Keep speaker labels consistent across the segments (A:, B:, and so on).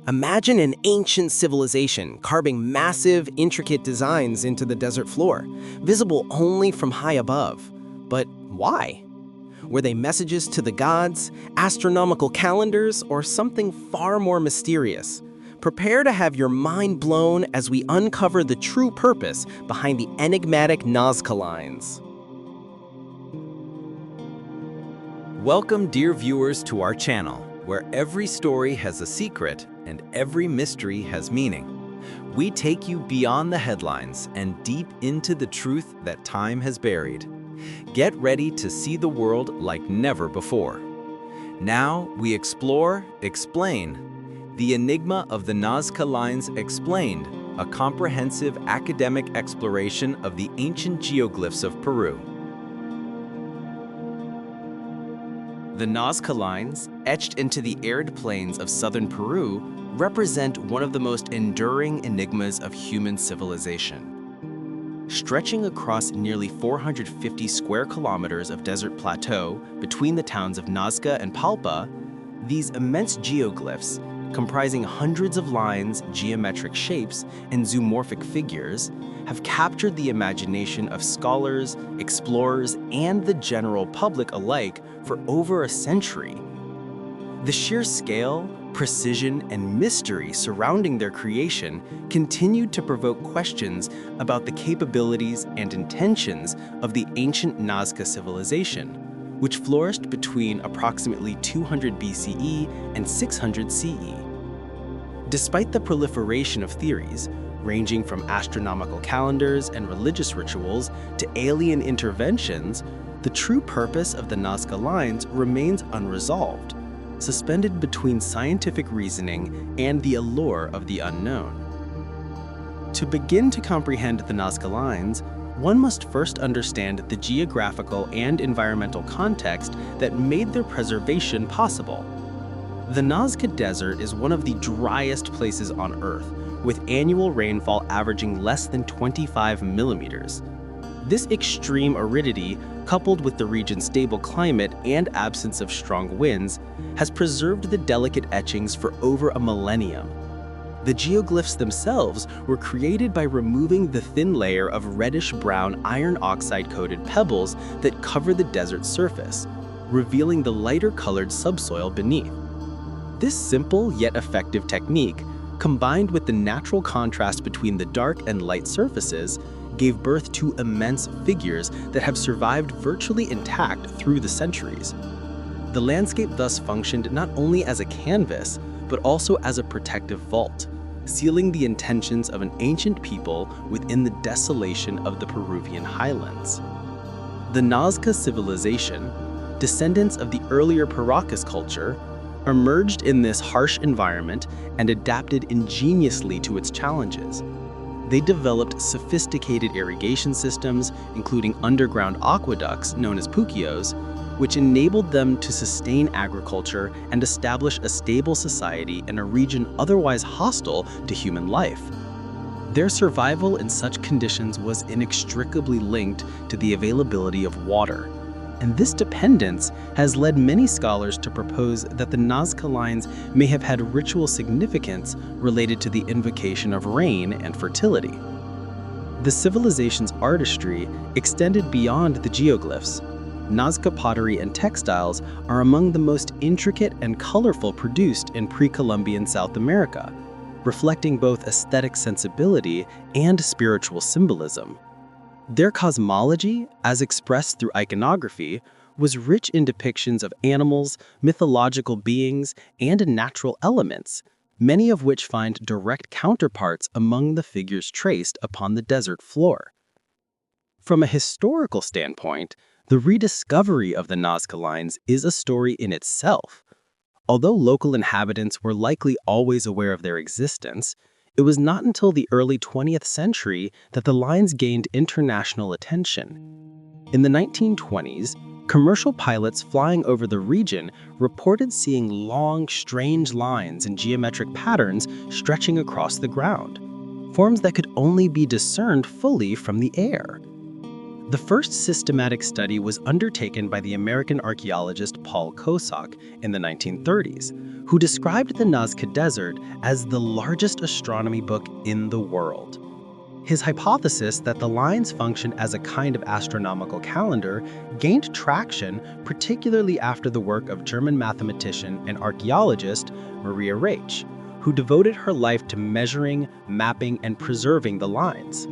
A: Imagine an ancient civilization carving massive, intricate designs into the desert floor, visible only from high above. But why? Were they messages to the gods, astronomical calendars, or something far more mysterious? Prepare to have your mind blown as we uncover the true purpose behind the enigmatic Nazca Lines.
B: Welcome, dear viewers, to our channel, where every story has a secret and every mystery has meaning. We take you beyond the headlines and deep into the truth that time has buried. Get ready to see the world like never before. Now we explore, explain, the enigma of the Nazca Lines Explained, a comprehensive academic exploration of the ancient geoglyphs of Peru.
A: The Nazca Lines, etched into the arid plains of southern Peru, represent one of the most enduring enigmas of human civilization. Stretching across nearly 450 square kilometers of desert plateau between the towns of Nazca and Palpa, these immense geoglyphs, comprising hundreds of lines, geometric shapes, and zoomorphic figures, have captured the imagination of scholars, explorers, and the general public alike for over a century. The sheer scale, precision, and mystery surrounding their creation continued to provoke questions about the capabilities and intentions of the ancient Nazca civilization, which flourished between approximately 200 BCE and 600 CE. Despite the proliferation of theories, ranging from astronomical calendars and religious rituals to alien interventions, the true purpose of the Nazca Lines remains unresolved, suspended between scientific reasoning and the allure of the unknown. To begin to comprehend the Nazca Lines, one must first understand the geographical and environmental context that made their preservation possible. The Nazca Desert is one of the driest places on Earth, with annual rainfall averaging less than 25 millimeters. This extreme aridity, coupled with the region's stable climate and absence of strong winds, has preserved the delicate etchings for over a millennium. The geoglyphs themselves were created by removing the thin layer of reddish-brown iron oxide-coated pebbles that cover the desert surface, revealing the lighter-colored subsoil beneath. This simple yet effective technique, combined with the natural contrast between the dark and light surfaces, gave birth to immense figures that have survived virtually intact through the centuries. The landscape thus functioned not only as a canvas, but also as a protective vault, sealing the intentions of an ancient people within the desolation of the Peruvian highlands. The Nazca civilization, descendants of the earlier Paracas culture, emerged in this harsh environment and adapted ingeniously to its challenges. They developed sophisticated irrigation systems, including underground aqueducts known as puquios, which enabled them to sustain agriculture and establish a stable society in a region otherwise hostile to human life. Their survival in such conditions was inextricably linked to the availability of water. And this dependence has led many scholars to propose that the Nazca Lines may have had ritual significance related to the invocation of rain and fertility. The civilization's artistry extended beyond the geoglyphs. Nazca pottery and textiles are among the most intricate and colorful produced in pre-Columbian South America, reflecting both aesthetic sensibility and spiritual symbolism. Their cosmology, as expressed through iconography, was rich in depictions of animals, mythological beings, and natural elements, many of which find direct counterparts among the figures traced upon the desert floor. From a historical standpoint, the rediscovery of the Nazca Lines is a story in itself. Although local inhabitants were likely always aware of their existence, it was not until the early 20th century that the lines gained international attention. In the 1920s, commercial pilots flying over the region reported seeing long, strange lines and geometric patterns stretching across the ground, forms that could only be discerned fully from the air.
C: The first systematic study was undertaken by the American archaeologist Paul Kosok in the 1930s, who described the Nazca Desert as the largest astronomy book in the world. His hypothesis that the lines function as a kind of astronomical calendar gained traction, particularly after the work of German mathematician and archaeologist Maria Raiche, who devoted her life to measuring, mapping, and preserving the lines.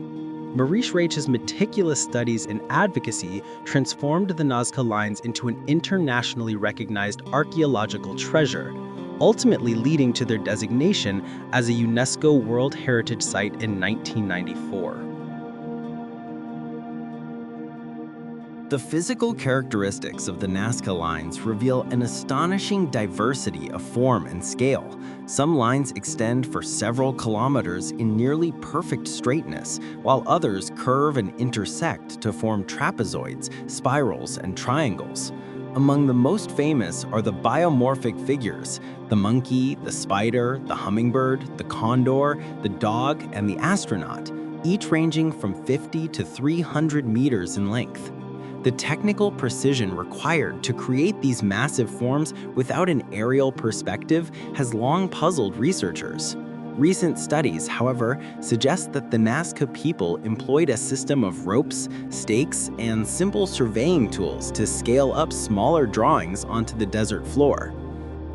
C: Maria Raiche's meticulous studies and advocacy transformed the Nazca Lines into an internationally recognized archaeological treasure, ultimately leading to their designation as a UNESCO World Heritage Site in 1994.
A: The physical characteristics of the Nazca Lines reveal an astonishing diversity of form and scale. Some lines extend for several kilometers in nearly perfect straightness, while others curve and intersect to form trapezoids, spirals, and triangles. Among the most famous are the biomorphic figures: the monkey, the spider, the hummingbird, the condor, the dog, and the astronaut, each ranging from 50 to 300 meters in length. The technical precision required to create these massive forms without an aerial perspective has long puzzled researchers. Recent studies, however, suggest that the Nazca people employed a system of ropes, stakes, and simple surveying tools to scale up smaller drawings onto the desert floor.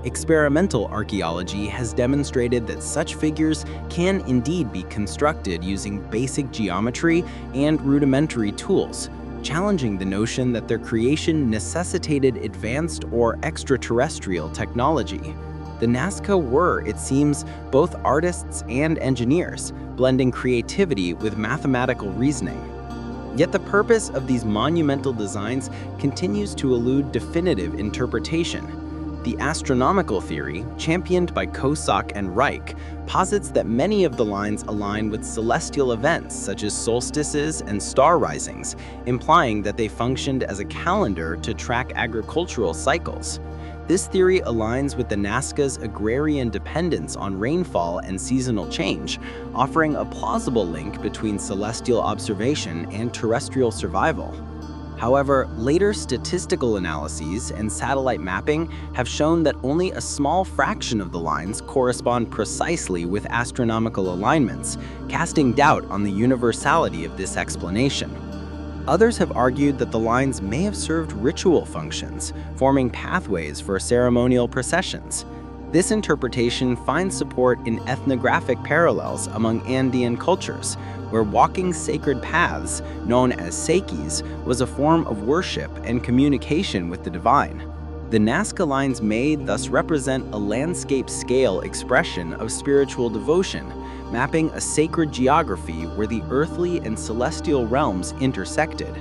A: Experimental archaeology has demonstrated that such figures can indeed be constructed using basic geometry and rudimentary tools, challenging the notion that their creation necessitated advanced or extraterrestrial technology. The Nazca were, it seems, both artists and engineers, blending creativity with mathematical reasoning. Yet the purpose of these monumental designs continues to elude definitive interpretation. The astronomical theory, championed by Kosok and Raiche, posits that many of the lines align with celestial events such as solstices and star risings, implying that they functioned as a calendar to track agricultural cycles. This theory aligns with the Nazca's agrarian dependence on rainfall and seasonal change, offering a plausible link between celestial observation and terrestrial survival. However, later statistical analyses and satellite mapping have shown that only a small fraction of the lines correspond precisely with astronomical alignments, casting doubt on the universality of this explanation. Others have argued that the lines may have served ritual functions, forming pathways for ceremonial processions. This interpretation finds support in ethnographic parallels among Andean cultures, where walking sacred paths, known as sekis, was a form of worship and communication with the divine. The Nazca Lines may thus represent a landscape-scale expression of spiritual devotion, mapping a sacred geography where the earthly and celestial realms intersected.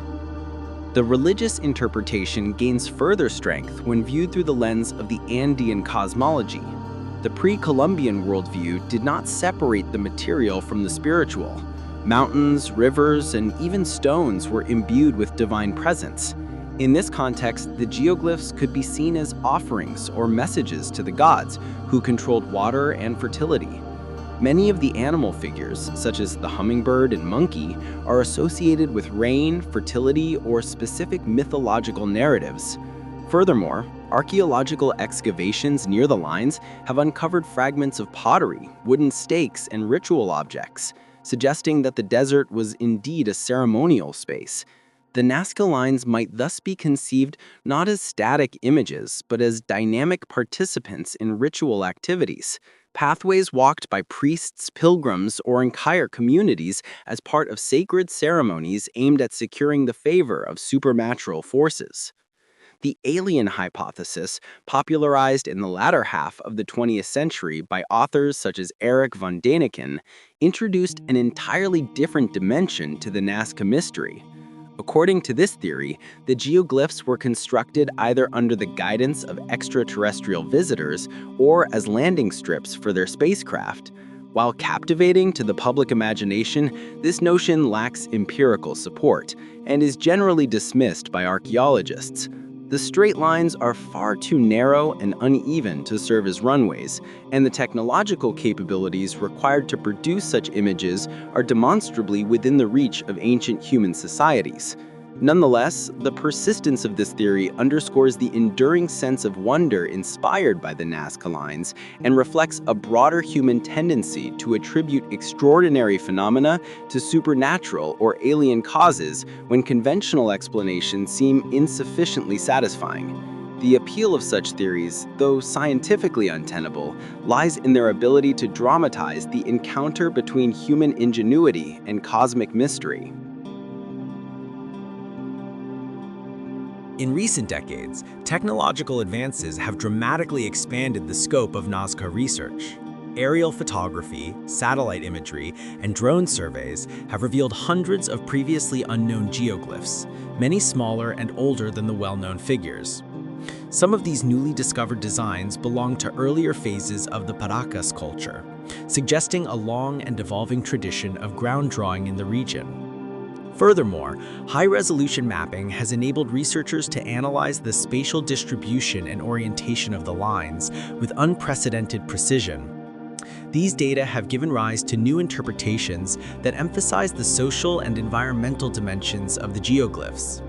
A: The religious interpretation gains further strength when viewed through the lens of the Andean cosmology. The Pre-Columbian worldview did not separate the material from the spiritual. Mountains, rivers, and even stones were imbued with divine presence. In this context, the geoglyphs could be seen as offerings or messages to the gods, who controlled water and fertility. Many of the animal figures, such as the hummingbird and monkey, are associated with rain, fertility, or specific mythological narratives. Furthermore, archaeological excavations near the lines have uncovered fragments of pottery, wooden stakes, and ritual objects, suggesting that the desert was indeed a ceremonial space. The Nazca Lines might thus be conceived not as static images, but as dynamic participants in ritual activities, pathways walked by priests, pilgrims, or entire communities as part of sacred ceremonies aimed at securing the favor of supernatural forces. The alien hypothesis, popularized in the latter half of the 20th century by authors such as Eric von Däniken, introduced an entirely different dimension to the Nazca mystery. According to this theory, the geoglyphs were constructed either under the guidance of extraterrestrial visitors or as landing strips for their spacecraft. While captivating to the public imagination, this notion lacks empirical support and is generally dismissed by archaeologists. The straight lines are far too narrow and uneven to serve as runways, and the technological capabilities required to produce such images are demonstrably within the reach of ancient human societies.
C: Nonetheless, the persistence of this theory underscores the enduring sense of wonder inspired by the Nazca Lines and reflects a broader human tendency to attribute extraordinary phenomena to supernatural or alien causes when conventional explanations seem insufficiently satisfying. The appeal of such theories, though scientifically untenable, lies in their ability to dramatize the encounter between human ingenuity and cosmic mystery.
B: In recent decades, technological advances have dramatically expanded the scope of Nazca research. Aerial photography, satellite imagery, and drone surveys have revealed hundreds of previously unknown geoglyphs, many smaller and older than the well-known figures. Some of these newly discovered designs belong to earlier phases of the Paracas culture, suggesting a long and evolving tradition of ground drawing in the region. Furthermore, high-resolution mapping has enabled researchers to analyze the spatial distribution and orientation of the lines with unprecedented precision. These data have given rise to new interpretations that emphasize the social and environmental dimensions of the geoglyphs.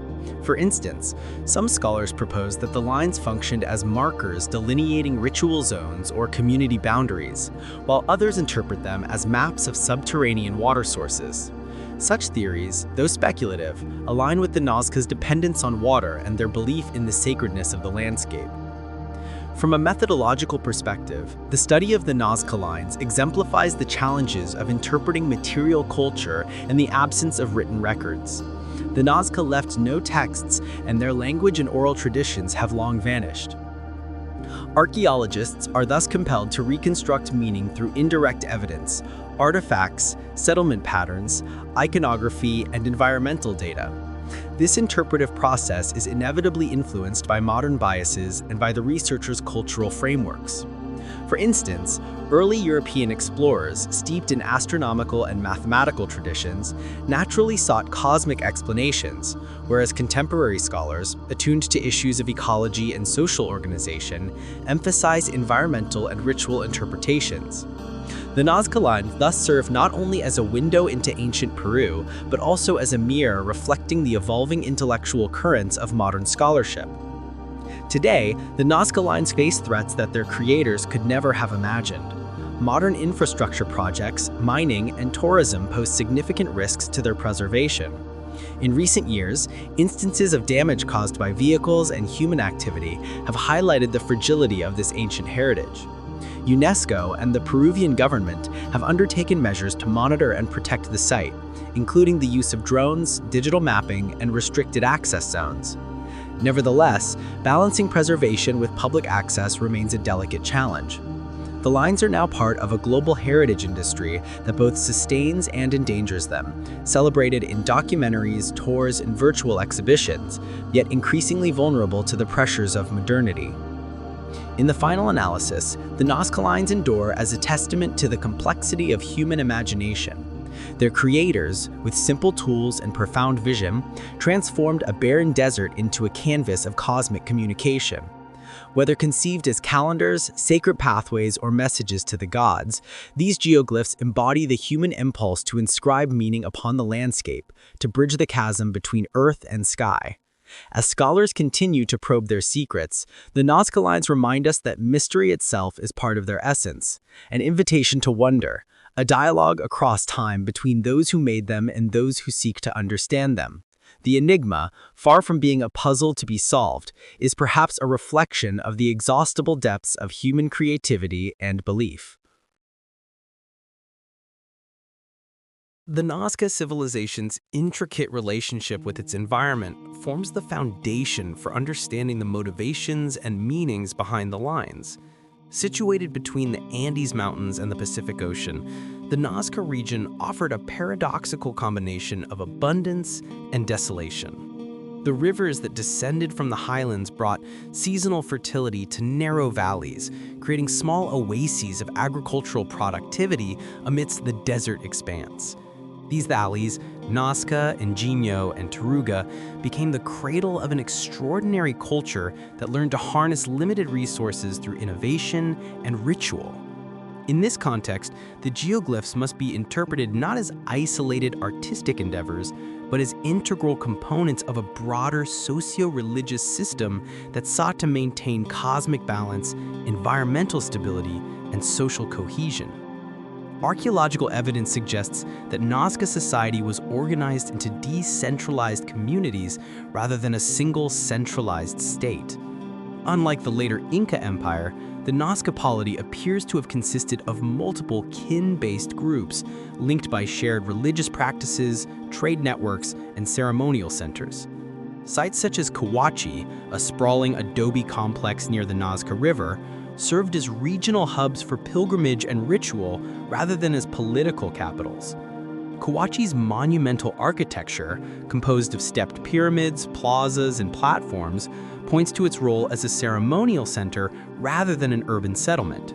B: For instance, some scholars propose that the lines functioned as markers delineating ritual zones or community boundaries, while others interpret them as maps of subterranean water sources. Such theories, though speculative, align with the Nazca's dependence on water and their belief in the sacredness of the landscape. From a methodological perspective, the study of the Nazca Lines exemplifies the challenges of interpreting material culture in the absence of written records. The Nazca left no texts, and their language and oral traditions have long vanished. Archaeologists are thus compelled to reconstruct meaning through indirect evidence, artifacts, settlement patterns, iconography, and environmental data. This interpretive process is inevitably influenced by modern biases and by the researcher's cultural frameworks. For instance, early European explorers, steeped in astronomical and mathematical traditions, naturally sought cosmic explanations, whereas contemporary scholars, attuned to issues of ecology and social organization, emphasize environmental and ritual interpretations. The Nazca Lines thus serve not only as a window into ancient Peru, but also as a mirror reflecting the evolving intellectual currents of modern scholarship. Today, the Nazca Lines face threats that their creators could never have imagined. Modern infrastructure projects, mining, and tourism pose significant risks to their preservation. In recent years, instances of damage caused by vehicles and human activity have highlighted the fragility of this ancient heritage. UNESCO and the Peruvian government have undertaken measures to monitor and protect the site, including the use of drones, digital mapping, and restricted access zones. Nevertheless, balancing preservation with public access remains a delicate challenge. The lines are now part of a global heritage industry that both sustains and endangers them, celebrated in documentaries, tours, and virtual exhibitions, yet increasingly vulnerable to the pressures of modernity. In the final analysis, the Nazca Lines endure as a testament to the complexity of human imagination. Their creators, with simple tools and profound vision, transformed a barren desert into a canvas of cosmic communication. Whether conceived as calendars, sacred pathways, or messages to the gods, these geoglyphs embody the human impulse to inscribe meaning upon the landscape, to bridge the chasm between earth and sky. As scholars continue to probe their secrets, the Nazca Lines remind us that mystery itself is part of their essence, an invitation to wonder, a dialogue across time between those who made them and those who seek to understand them. The enigma, far from being a puzzle to be solved, is perhaps a reflection of the inexhaustible depths of human creativity and belief.
A: The Nazca civilization's intricate relationship with its environment forms the foundation for understanding the motivations and meanings behind the lines. Situated between the Andes Mountains and the Pacific Ocean, the Nazca region offered a paradoxical combination of abundance and desolation. The rivers that descended from the highlands brought seasonal fertility to narrow valleys, creating small oases of agricultural productivity amidst the desert expanse. These valleys, Nazca, Ingenio, and Taruga, became the cradle of an extraordinary culture that learned to harness limited resources through innovation and ritual.
C: In this context, the geoglyphs must be interpreted not as isolated artistic endeavors, but as integral components of a broader socio-religious system that sought to maintain cosmic balance, environmental stability, and social cohesion. Archaeological evidence suggests that Nazca society was organized into decentralized communities rather than a single centralized state. Unlike the later Inca Empire, the Nazca polity appears to have consisted of multiple kin-based groups linked by shared religious practices, trade networks, and ceremonial centers. Sites such as Cahuachi, a sprawling adobe complex near the Nazca River, served as regional hubs for pilgrimage and ritual rather than as political capitals. Cahuachi's monumental architecture, composed of stepped pyramids, plazas, and platforms, points to its role as a ceremonial center rather than an urban settlement.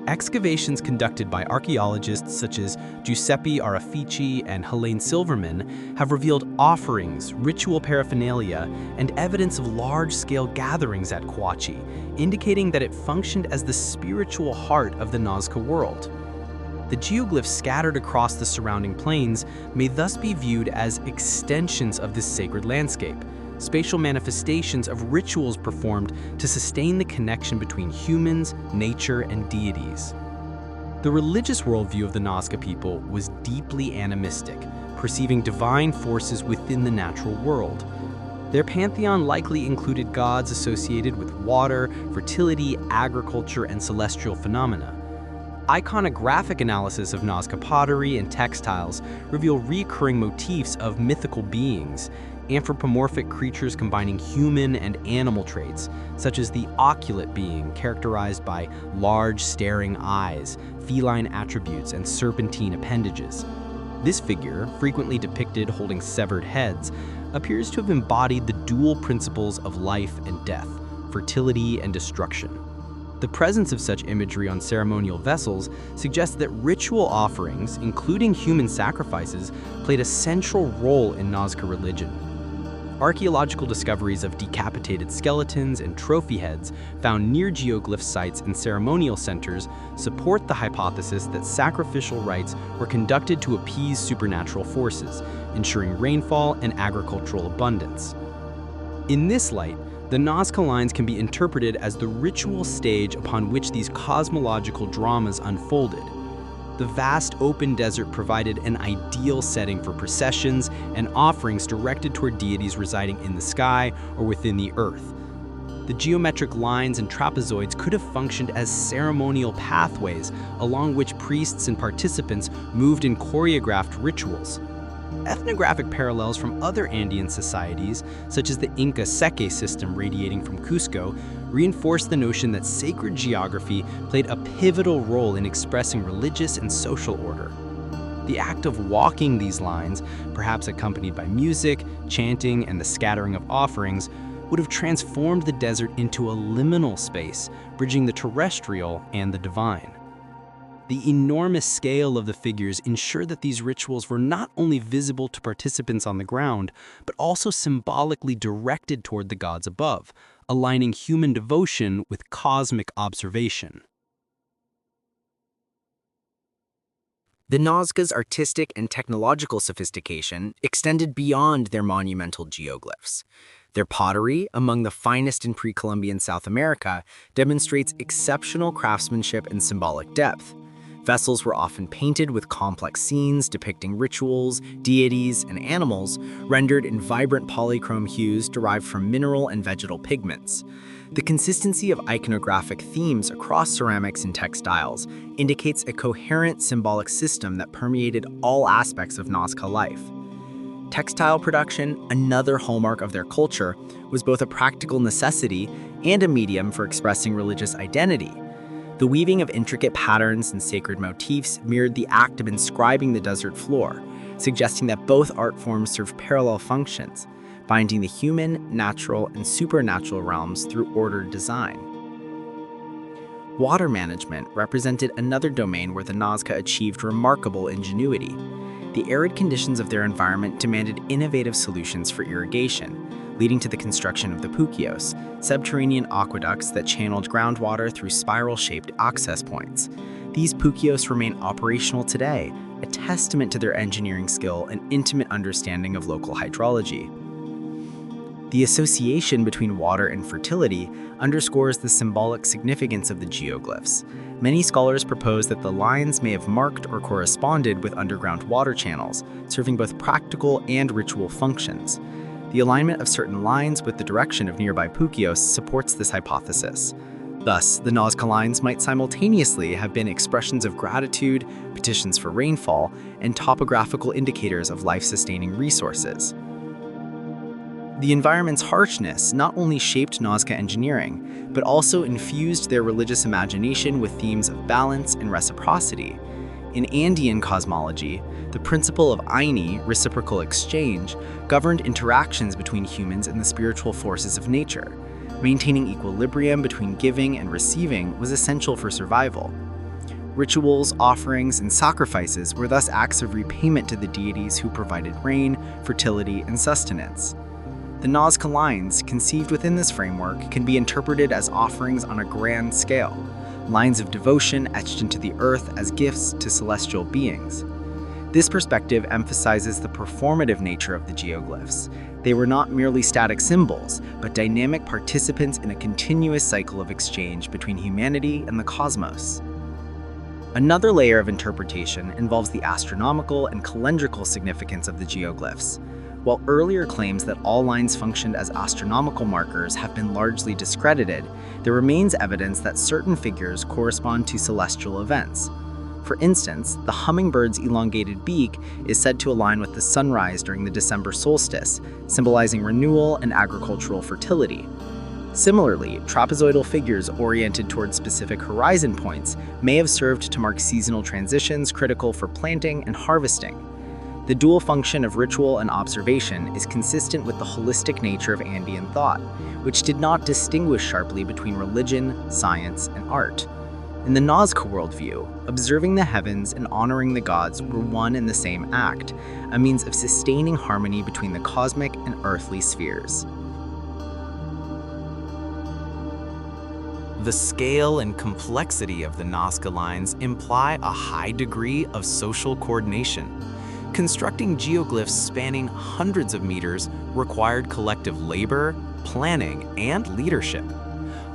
C: Excavations conducted by archaeologists such as Giuseppe Arafici and Helene Silverman have revealed offerings, ritual paraphernalia, and evidence of large-scale gatherings at Cahuachi, indicating that it functioned as the spiritual heart of the Nazca world. The geoglyphs scattered across the surrounding plains may thus be viewed as extensions of this sacred landscape, spatial manifestations of rituals performed to sustain the connection between humans, nature, and deities. The religious worldview of the Nazca people was deeply animistic, perceiving divine forces within the natural world. Their pantheon likely included gods associated with water, fertility, agriculture, and celestial phenomena. Iconographic analysis of Nazca pottery and textiles reveal recurring motifs of mythical beings, anthropomorphic creatures combining human and animal traits, such as the oculate being characterized by large staring eyes, feline attributes, and serpentine appendages. This figure, frequently depicted holding severed heads, appears to have embodied the dual principles of life and death, fertility and destruction. The presence of such imagery on ceremonial vessels suggests that ritual offerings, including human sacrifices, played a central role in Nazca religion. Archaeological discoveries of decapitated skeletons and trophy heads found near geoglyph sites and ceremonial centers support the hypothesis that sacrificial rites were conducted to appease supernatural forces, ensuring rainfall and agricultural abundance. In this light, the Nazca Lines can be interpreted as the ritual stage upon which these cosmological dramas unfolded. The vast open desert provided an ideal setting for processions and offerings directed toward deities residing in the sky or within the earth. The geometric lines and trapezoids could have functioned as ceremonial pathways along which priests and participants moved in choreographed rituals. Ethnographic parallels from other Andean societies, such as the Inca Seque system radiating from Cusco, reinforce the notion that sacred geography played a pivotal role in expressing religious and social order. The act of walking these lines, perhaps accompanied by music, chanting, and the scattering of offerings, would have transformed the desert into a liminal space, bridging the terrestrial and the divine. The enormous scale of the figures ensured that these rituals were not only visible to participants on the ground, but also symbolically directed toward the gods above, aligning human devotion with cosmic observation.
A: The Nazca's artistic and technological sophistication extended beyond their monumental geoglyphs. Their pottery, among the finest in pre-Columbian South America, demonstrates exceptional craftsmanship and symbolic depth. Vessels were often painted with complex scenes depicting rituals, deities, and animals, rendered in vibrant polychrome hues derived from mineral and vegetal pigments. The consistency of iconographic themes across ceramics and textiles indicates a coherent symbolic system that permeated all aspects of Nazca life. Textile production, another hallmark of their culture, was both a practical necessity and a medium for expressing religious identity. The weaving of intricate patterns and sacred motifs mirrored the act of inscribing the desert floor, suggesting that both art forms serve parallel functions, binding the human, natural, and supernatural realms through ordered design. Water management represented another domain where the Nazca achieved remarkable ingenuity. The arid conditions of their environment demanded innovative solutions for irrigation, leading to the construction of the puquios, subterranean aqueducts that channeled groundwater through spiral-shaped access points.
C: These puquios remain operational today, a testament to their engineering skill and intimate understanding of local hydrology. The association between water and fertility underscores the symbolic significance of the geoglyphs. Many scholars propose that the lines may have marked or corresponded with underground water channels, serving both practical and ritual functions. The alignment of certain lines with the direction of nearby puquios supports this hypothesis. Thus, the Nazca Lines might simultaneously have been expressions of gratitude, petitions for rainfall, and topographical indicators of life-sustaining resources. The environment's harshness not only shaped Nazca engineering, but also infused their religious imagination with themes of balance and reciprocity. In Andean cosmology, the principle of aini, reciprocal exchange, governed interactions between humans and the spiritual forces of nature. Maintaining equilibrium between giving and receiving was essential for survival. Rituals, offerings, and sacrifices were thus acts of repayment to the deities who provided rain, fertility, and sustenance. The Nazca Lines, conceived within this framework, can be interpreted as offerings on a grand scale, lines of devotion etched into the earth as gifts to celestial beings. This perspective emphasizes the performative nature of the geoglyphs. They were not merely static symbols, but dynamic participants in a continuous cycle of exchange between humanity and the cosmos. Another layer of interpretation involves the astronomical and calendrical significance of the geoglyphs. While earlier claims that all lines functioned as astronomical markers have been largely discredited, there remains evidence that certain figures correspond to celestial events. For instance, the hummingbird's elongated beak is said to align with the sunrise during the December solstice, symbolizing renewal and agricultural fertility. Similarly, trapezoidal figures oriented toward specific horizon points may have served to mark seasonal transitions critical for planting and harvesting. The dual function of ritual and observation is consistent with the holistic nature of Andean thought, which did not distinguish sharply between religion, science, and art. In the Nazca worldview, observing the heavens and honoring the gods were one and the same act, a means of sustaining harmony between the cosmic and earthly spheres.
A: The scale and complexity of the Nazca Lines imply a high degree of social coordination. Constructing geoglyphs spanning hundreds of meters required collective labor, planning, and leadership.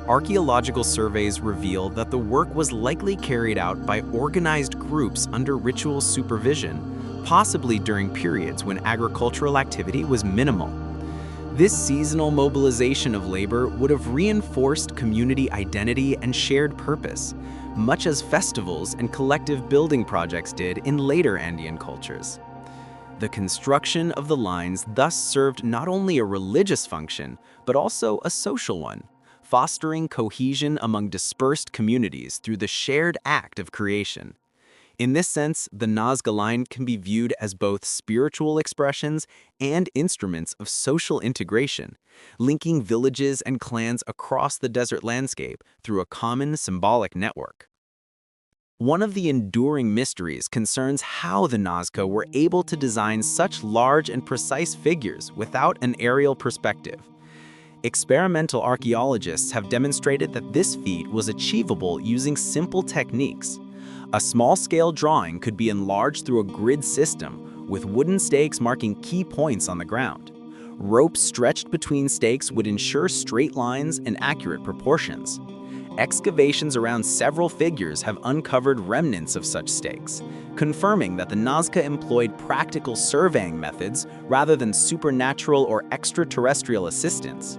A: Archaeological surveys reveal that the work was likely carried out by organized groups under ritual supervision, possibly during periods when agricultural activity was minimal. This seasonal mobilization of labor would have reinforced community identity and shared purpose, much as festivals and collective building projects did in later Andean cultures. The construction of the lines thus served not only a religious function, but also a social one, fostering cohesion among dispersed communities through the shared act of creation. In this sense, the Nazca Line can be viewed as both spiritual expressions and instruments of social integration, linking villages and clans across the desert landscape through a common symbolic network. One of the enduring mysteries concerns how the Nazca were able to design such large and precise figures without an aerial perspective. Experimental archaeologists have demonstrated that this feat was achievable using simple techniques. A small-scale drawing could be enlarged through a grid system, with wooden stakes marking key points on the ground. Ropes stretched between stakes would ensure straight lines and accurate proportions. Excavations around several figures have uncovered remnants of such stakes, confirming that the Nazca employed practical surveying methods rather than supernatural or extraterrestrial assistance.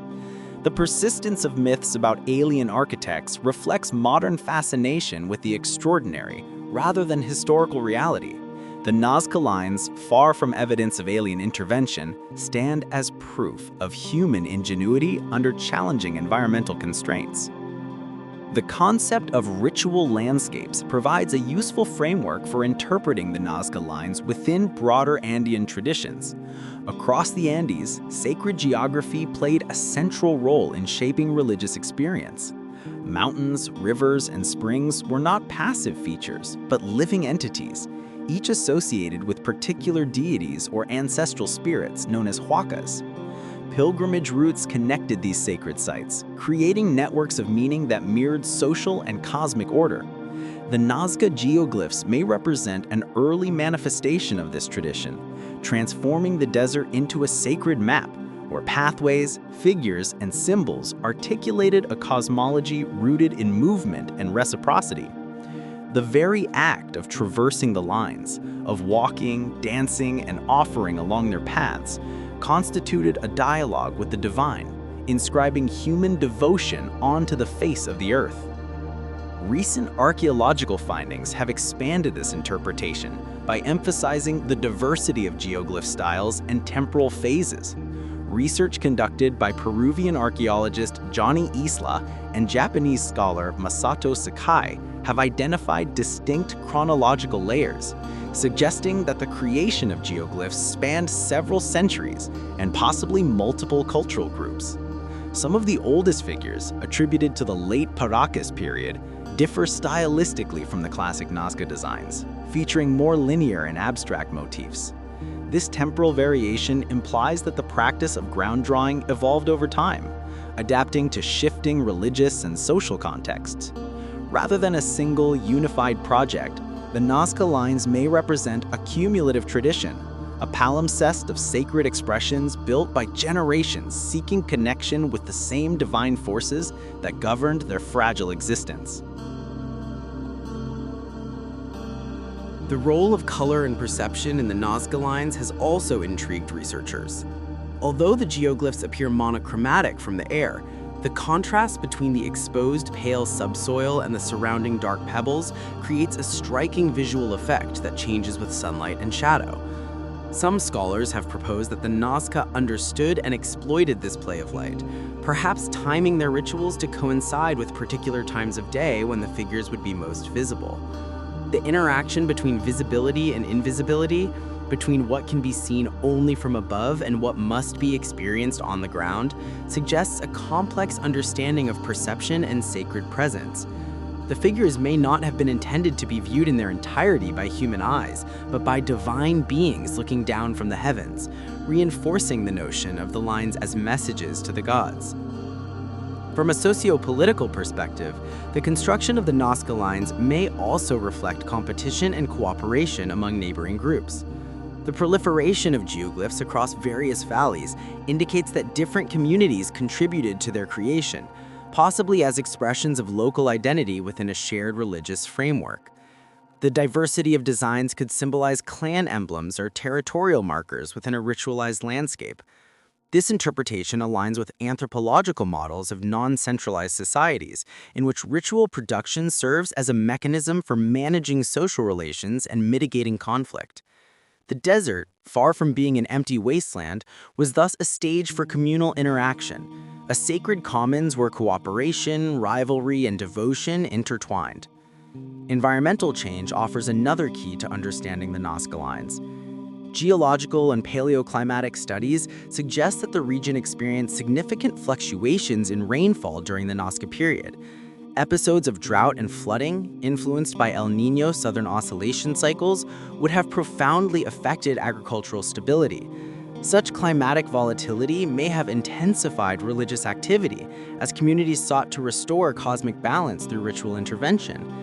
A: The persistence of myths about alien architects reflects modern fascination with the extraordinary rather than historical reality. The Nazca Lines, far from evidence of alien intervention, stand as proof of human ingenuity under challenging environmental constraints. The concept of ritual landscapes provides a useful framework for interpreting the Nazca Lines within broader Andean traditions. Across the Andes, sacred geography played a central role in shaping religious experience. Mountains, rivers, and springs were not passive features, but living entities, each associated with particular deities or ancestral spirits known as huacas. Pilgrimage routes connected these sacred sites, creating networks of meaning that mirrored social and cosmic order.
B: The Nazca geoglyphs may represent an early manifestation of this tradition, transforming the desert into a sacred map where pathways, figures, and symbols articulated a cosmology rooted in movement and reciprocity. The very act of traversing the lines, of walking, dancing, and offering along their paths, constituted a dialogue with the divine, inscribing human devotion onto the face of the earth. Recent archaeological findings have expanded this interpretation by emphasizing the diversity of geoglyph styles and temporal phases. Research conducted by Peruvian archaeologist Johnny Isla and Japanese scholar Masato Sakai have identified distinct chronological layers, suggesting that the creation of geoglyphs spanned several centuries and possibly multiple cultural groups. Some of the oldest figures, attributed to the late Paracas period, differ stylistically from the classic Nazca designs, featuring more linear and abstract motifs. This temporal variation implies that the practice of ground drawing evolved over time, adapting to shifting religious and social contexts. Rather than a single, unified project, the Nazca lines may represent a cumulative tradition, a palimpsest of sacred expressions built by generations seeking connection with the same divine forces that governed their fragile existence.
A: The role of color and perception in the Nazca lines has also intrigued researchers. Although the geoglyphs appear monochromatic from the air, the contrast between the exposed pale subsoil and the surrounding dark pebbles creates a striking visual effect that changes with sunlight and shadow. Some scholars have proposed that the Nazca understood and exploited this play of light, perhaps timing their rituals to coincide with particular times of day when the figures would be most visible. The interaction between visibility and invisibility, between what can be seen only from above and what must be experienced on the ground, suggests a complex understanding of perception and sacred presence. The figures may not have been intended to be viewed in their entirety by human eyes, but by divine beings looking down from the heavens, reinforcing the notion of the lines as messages to the gods. From a socio-political perspective, the construction of the Nazca lines may also reflect competition and cooperation among neighboring groups. The proliferation of geoglyphs across various valleys indicates that different communities contributed to their creation, possibly as expressions of local identity within a shared religious framework. The diversity of designs could symbolize clan emblems or territorial markers within a ritualized landscape. This interpretation aligns with anthropological models of non-centralized societies, in which ritual production serves as a mechanism for managing social relations and mitigating conflict. The desert, far from being an empty wasteland, was thus a stage for communal interaction, a sacred commons where cooperation, rivalry, and devotion intertwined. Environmental change offers another key to understanding the Nazca lines. Geological and paleoclimatic studies suggest that the region experienced significant fluctuations in rainfall during the Nazca period. Episodes of drought and flooding, influenced by El Niño southern oscillation cycles, would have profoundly affected agricultural stability. Such climatic volatility may have intensified religious activity as communities sought to restore cosmic balance through ritual intervention.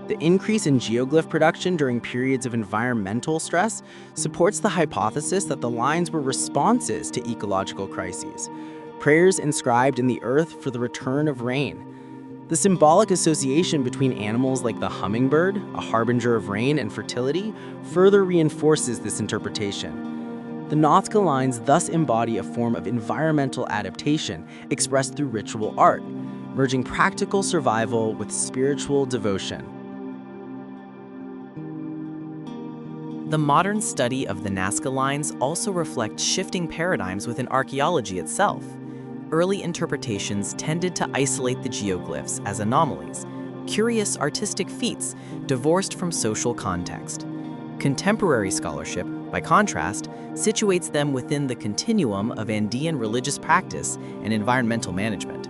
A: The increase in geoglyph production during periods of environmental stress supports the hypothesis that the lines were responses to ecological crises, prayers inscribed in the earth for the return of rain. The symbolic association between animals like the hummingbird, a harbinger of rain and fertility, further reinforces this interpretation. The Nazca lines thus embody a form of environmental adaptation expressed through ritual art, merging practical survival with spiritual devotion.
D: The modern study of the Nazca lines also reflects shifting paradigms within archaeology itself. Early interpretations tended to isolate the geoglyphs as anomalies, curious artistic feats divorced from social context. Contemporary scholarship, by contrast, situates them within the continuum of Andean religious practice and environmental management.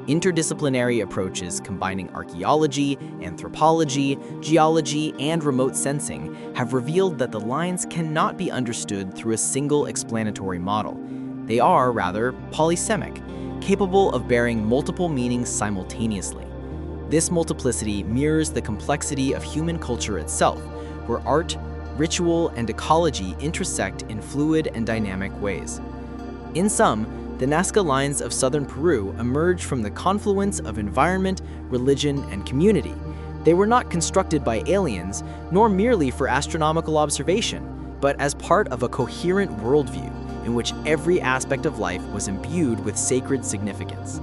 D: Interdisciplinary approaches combining archaeology, anthropology, geology, and remote sensing have revealed that the lines cannot be understood through a single explanatory model. They are, rather, polysemic, capable of bearing multiple meanings simultaneously. This multiplicity mirrors the complexity of human culture itself, where art, ritual, and ecology intersect in fluid and dynamic ways. In sum, the Nazca Lines of southern Peru emerged from the confluence of environment, religion, and community. They were not constructed by aliens, nor merely for astronomical observation, but as part of a coherent worldview in which every aspect of life was imbued with sacred significance.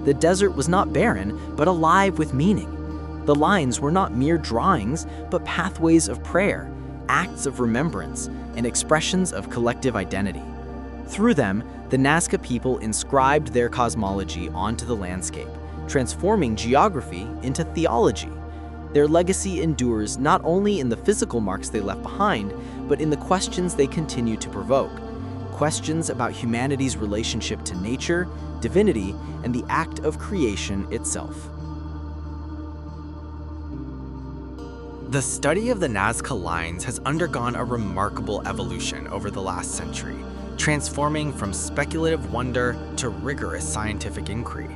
D: The desert was not barren, but alive with meaning. The lines were not mere drawings, but pathways of prayer, acts of remembrance, and expressions of collective identity. Through them, the Nazca people inscribed their cosmology onto the landscape, transforming geography into theology. Their legacy endures not only in the physical marks they left behind, but in the questions they continue to provoke. Questions about humanity's relationship to nature, divinity, and the act of creation itself. The study of the Nazca Lines has undergone a remarkable evolution over the last century, transforming from speculative wonder to rigorous scientific inquiry.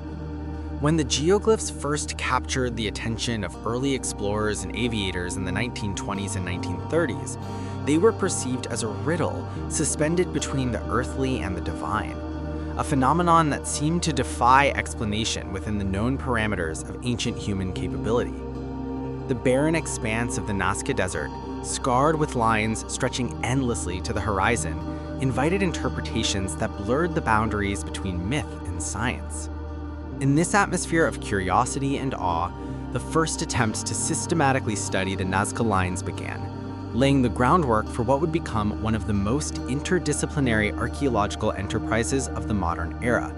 D: When the geoglyphs first captured the attention of early explorers and aviators in the 1920s and 1930s, they were perceived as a riddle suspended between the earthly and the divine, a phenomenon that seemed to defy explanation within the known parameters of ancient human capability. The barren expanse of the Nazca Desert, scarred with lines stretching endlessly to the horizon, invited interpretations that blurred the boundaries between myth and science. In this atmosphere of curiosity and awe, the first attempts to systematically study the Nazca Lines began, laying the groundwork for what would become one of the most interdisciplinary archaeological enterprises of the modern era.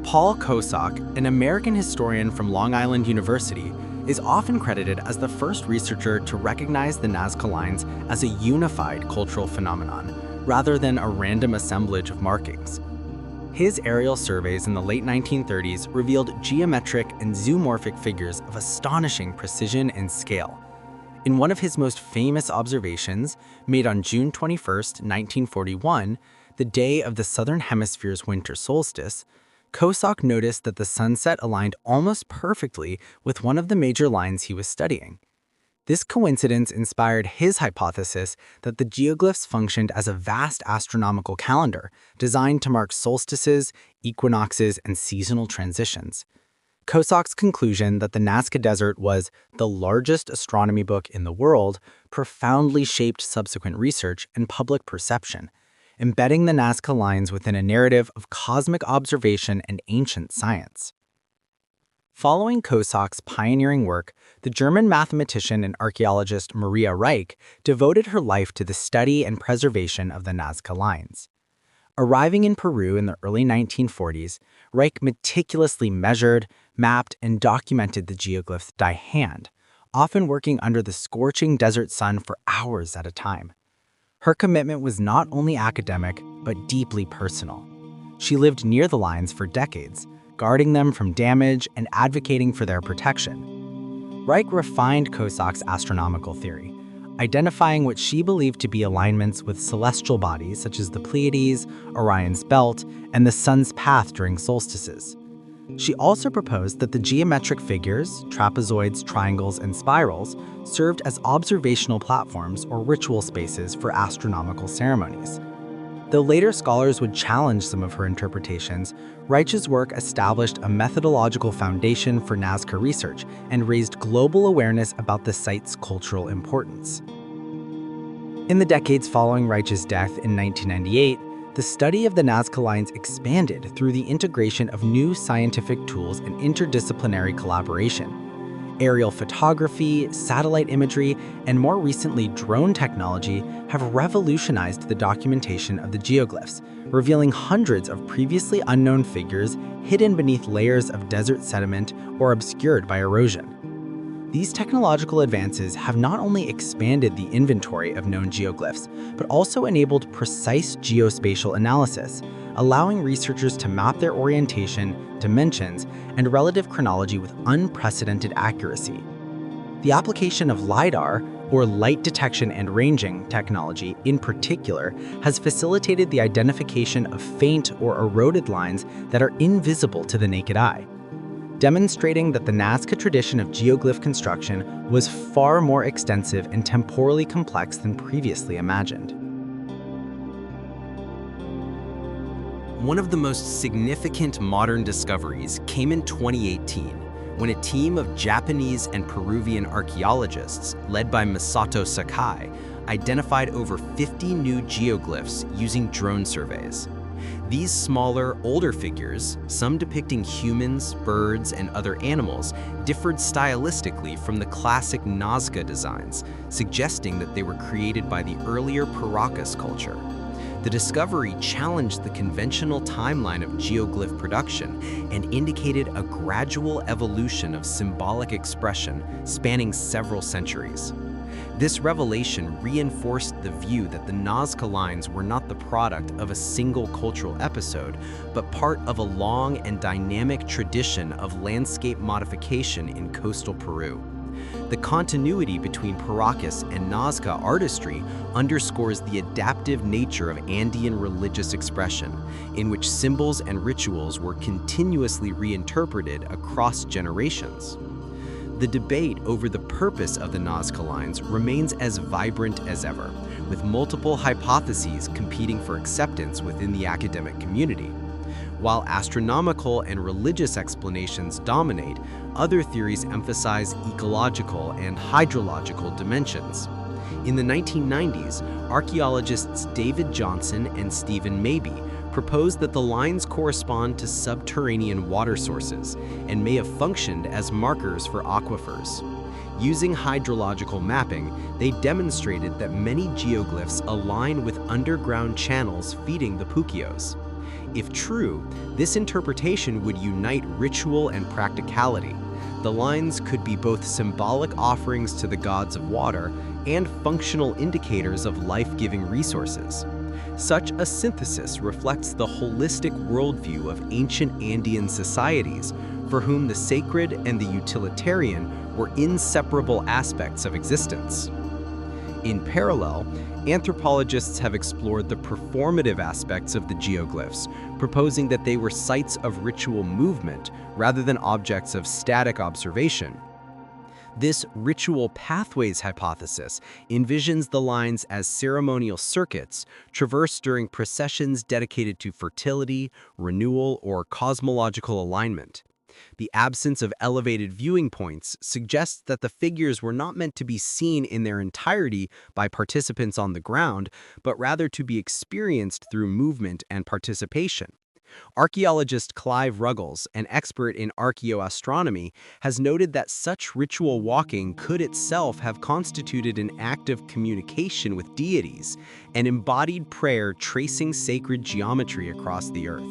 D: Paul Kosak, an American historian from Long Island University, is often credited as the first researcher to recognize the Nazca Lines as a unified cultural phenomenon, rather than a random assemblage of markings. His aerial surveys in the late 1930s revealed geometric and zoomorphic figures of astonishing precision and scale. In one of his most famous observations, made on June 21, 1941, the day of the Southern Hemisphere's winter solstice, Kosak noticed that the sunset aligned almost perfectly with one of the major lines he was studying. This coincidence inspired his hypothesis that the geoglyphs functioned as a vast astronomical calendar designed to mark solstices, equinoxes, and seasonal transitions. Kosak's conclusion that the Nazca Desert was the largest astronomy book in the world profoundly shaped subsequent research and public perception, embedding the Nazca Lines within a narrative of cosmic observation and ancient science. Following Kosak's pioneering work, the German mathematician and archaeologist Maria Reich devoted her life to the study and preservation of the Nazca Lines. Arriving in Peru in the early 1940s, Reich meticulously measured, mapped, and documented the geoglyphs by hand, often working under the scorching desert sun for hours at a time. Her commitment was not only academic, but deeply personal. She lived near the lines for decades, guarding them from damage and advocating for their protection. Reich refined Kosak's astronomical theory, identifying what she believed to be alignments with celestial bodies such as the Pleiades, Orion's belt, and the sun's path during solstices. She also proposed that the geometric figures, trapezoids, triangles, and spirals, served as observational platforms or ritual spaces for astronomical ceremonies. Though later scholars would challenge some of her interpretations, Reich's work established a methodological foundation for Nazca research and raised global awareness about the site's cultural importance. In the decades following Reich's death in 1998, the study of the Nazca Lines expanded through the integration of new scientific tools and interdisciplinary collaboration. Aerial photography, satellite imagery, and more recently drone technology have revolutionized the documentation of the geoglyphs, revealing hundreds of previously unknown figures hidden beneath layers of desert sediment or obscured by erosion. These technological advances have not only expanded the inventory of known geoglyphs, but also enabled precise geospatial analysis, allowing researchers to map their orientation, dimensions, and relative chronology with unprecedented accuracy. The application of LiDAR, or light detection and ranging technology in particular, has facilitated the identification of faint or eroded lines that are invisible to the naked eye.
E: demonstrating that the Nazca tradition of geoglyph construction was far more extensive and temporally complex than previously imagined.
B: One of the most significant modern discoveries came in 2018, when a team of Japanese and Peruvian archaeologists, led by Masato Sakai, identified over 50 new geoglyphs using drone surveys. These smaller, older figures, some depicting humans, birds, and other animals, differed stylistically from the classic Nazca designs, suggesting that they were created by the earlier Paracas culture. The discovery challenged the conventional timeline of geoglyph production and indicated a gradual evolution of symbolic expression spanning several centuries. This revelation reinforced the view that the Nazca Lines were not the product of a single cultural episode, but part of a long and dynamic tradition of landscape modification in coastal Peru. The continuity between Paracas and Nazca artistry underscores the adaptive nature of Andean religious expression, in which symbols and rituals were continuously reinterpreted across generations. The debate over the purpose of the Nazca Lines remains as vibrant as ever, with multiple hypotheses competing for acceptance within the academic community. While astronomical and religious explanations dominate, other theories emphasize ecological and hydrological dimensions. In the 1990s, archaeologists David Johnson and Stephen Mabey proposed that the lines correspond to subterranean water sources and may have functioned as markers for aquifers. Using hydrological mapping, they demonstrated that many geoglyphs align with underground channels feeding the puquios. If true, this interpretation would unite ritual and practicality. The lines could be both symbolic offerings to the gods of water and functional indicators of life-giving resources. Such a synthesis reflects the holistic worldview of ancient Andean societies, for whom the sacred and the utilitarian were inseparable aspects of existence. In parallel, anthropologists have explored the performative aspects of the geoglyphs, proposing that they were sites of ritual movement rather than objects of static observation. This ritual pathways hypothesis envisions the lines as ceremonial circuits traversed during processions dedicated to fertility, renewal, or cosmological alignment. The absence of elevated viewing points suggests that the figures were not meant to be seen in their entirety by participants on the ground, but rather to be experienced through movement and participation. Archaeologist Clive Ruggles, an expert in archaeoastronomy, has noted that such ritual walking could itself have constituted an act of communication with deities, an embodied prayer tracing sacred geometry across the earth.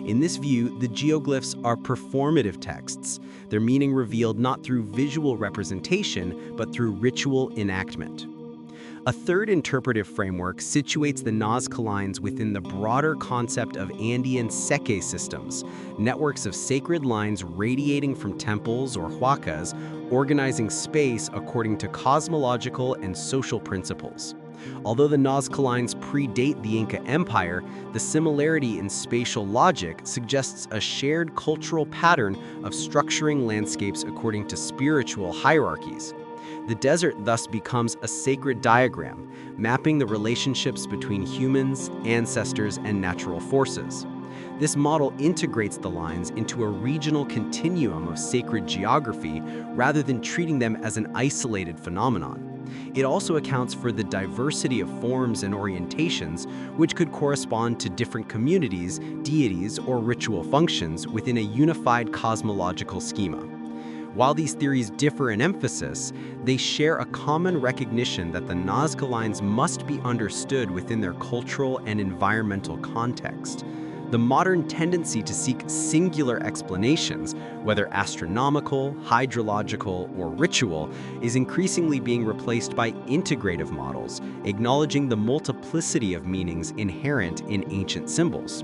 B: In this view, the geoglyphs are performative texts, their meaning revealed not through visual representation, but through ritual enactment. A third interpretive framework situates the Nazca Lines within the broader concept of Andean seke systems, networks of sacred lines radiating from temples or huacas, organizing space according to cosmological and social principles. Although the Nazca Lines predate the Inca Empire, the similarity in spatial logic suggests a shared cultural pattern of structuring landscapes according to spiritual hierarchies. The desert thus becomes a sacred diagram, mapping the relationships between humans, ancestors, and natural forces. This model integrates the lines into a regional continuum of sacred geography rather than treating them as an isolated phenomenon. It also accounts for the diversity of forms and orientations, which could correspond to different communities, deities, or ritual functions within a unified cosmological schema. While these theories differ in emphasis, they share a common recognition that the Nazca Lines must be understood within their cultural and environmental context. The modern tendency to seek singular explanations, whether astronomical, hydrological, or ritual, is increasingly being replaced by integrative models, acknowledging the multiplicity of meanings inherent in ancient symbols.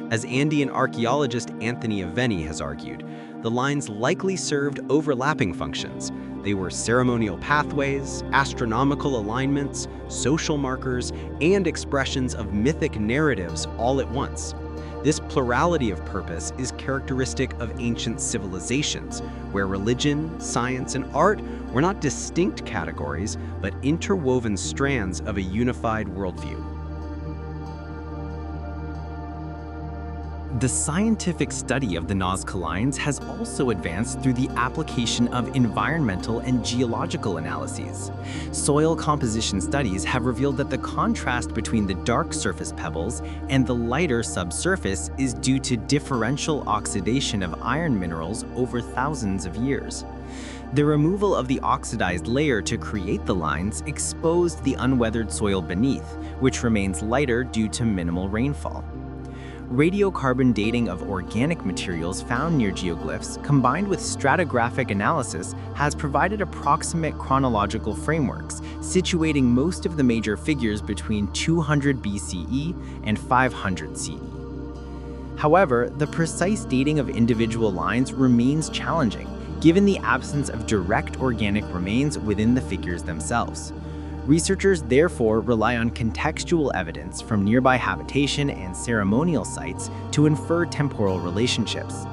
B: As Andean archaeologist Anthony Aveni has argued, the lines likely served overlapping functions. They were ceremonial pathways, astronomical alignments, social markers, and expressions of mythic narratives all at once.
C: This plurality of purpose is characteristic of ancient civilizations, where religion, science, and art were not distinct categories, but interwoven strands of a unified worldview.
A: The scientific study of the Nazca Lines has also advanced through the application of environmental and geological analyses. Soil composition studies have revealed that the contrast between the dark surface pebbles and the lighter subsurface is due to differential oxidation of iron minerals over thousands of years. The removal of the oxidized layer to create the lines exposed the unweathered soil beneath, which remains lighter due to minimal rainfall. Radiocarbon dating of organic materials found near geoglyphs, combined with stratigraphic analysis, has provided approximate chronological frameworks, situating most of the major figures between 200 BCE and 500 CE. However, the precise dating of individual lines remains challenging, given the absence of direct organic remains within the figures themselves. Researchers therefore rely on contextual evidence from nearby habitation and ceremonial sites to infer temporal relationships.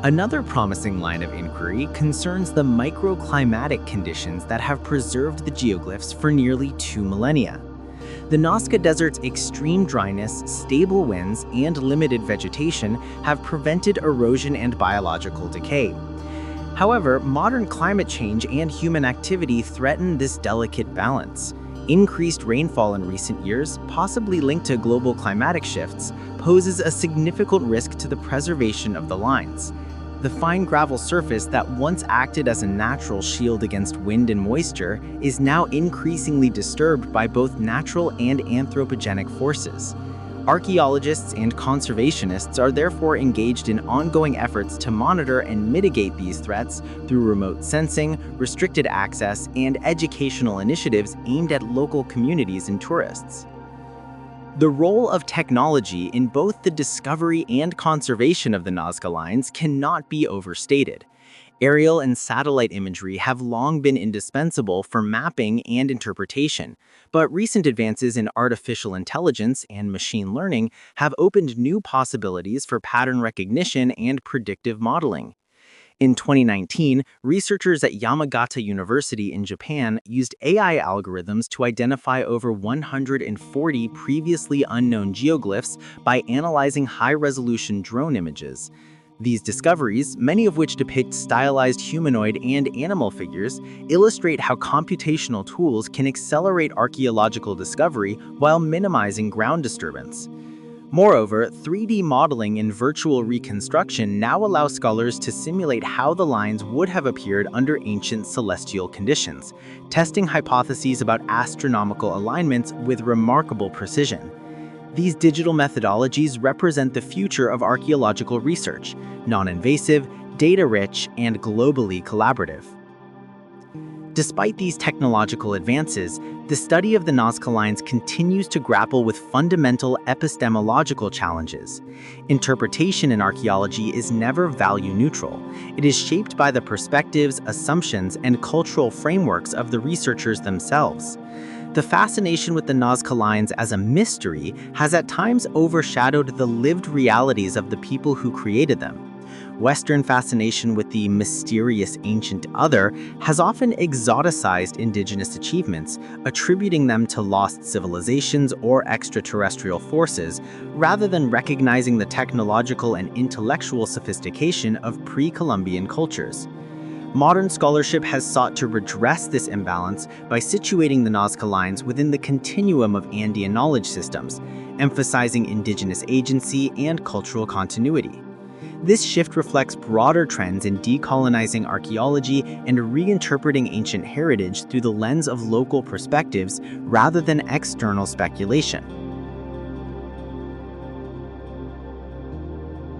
A: Another promising line of inquiry concerns the microclimatic conditions that have preserved the geoglyphs for nearly 2 millennia. The Nazca Desert's extreme dryness, stable winds, and limited vegetation have prevented erosion and biological decay. However, modern climate change and human activity threaten this delicate balance. Increased rainfall in recent years, possibly linked to global climatic shifts, poses a significant risk to the preservation of the lines. The fine gravel surface that once acted as a natural shield against wind and moisture is now increasingly disturbed by both natural and anthropogenic forces. Archaeologists and conservationists are therefore engaged in ongoing efforts to monitor and mitigate these threats through remote sensing, restricted access, and educational initiatives aimed at local communities and tourists. The role of technology in both the discovery and conservation of the Nazca Lines cannot be overstated. Aerial and satellite imagery have long been indispensable for mapping and interpretation, but recent advances in artificial intelligence and machine learning have opened new possibilities for pattern recognition and predictive modeling. In 2019, researchers at Yamagata University in Japan used AI algorithms to identify over 140 previously unknown geoglyphs by analyzing high-resolution drone images. These discoveries, many of which depict stylized humanoid and animal figures, illustrate how computational tools can accelerate archaeological discovery while minimizing ground disturbance. Moreover, 3D modeling and virtual reconstruction now allow scholars to simulate how the lines would have appeared under ancient celestial conditions, testing hypotheses about astronomical alignments with remarkable precision. These digital methodologies represent the future of archaeological research, non-invasive, data-rich, and globally collaborative. Despite these technological advances, the study of the Nazca Lines continues to grapple with fundamental epistemological challenges. Interpretation in archaeology is never value-neutral. It is shaped by the perspectives, assumptions, and cultural frameworks of the researchers themselves. The fascination with the Nazca Lines as a mystery has at times overshadowed the lived realities of the people who created them. Western fascination with the mysterious ancient other has often exoticized indigenous achievements, attributing them to lost civilizations or extraterrestrial forces, rather than recognizing the technological and intellectual sophistication of pre-Columbian cultures. Modern scholarship has sought to redress this imbalance by situating the Nazca Lines within the continuum of Andean knowledge systems, emphasizing indigenous agency and cultural continuity. This shift reflects broader trends in decolonizing archaeology and reinterpreting ancient heritage through the lens of local perspectives rather than external speculation.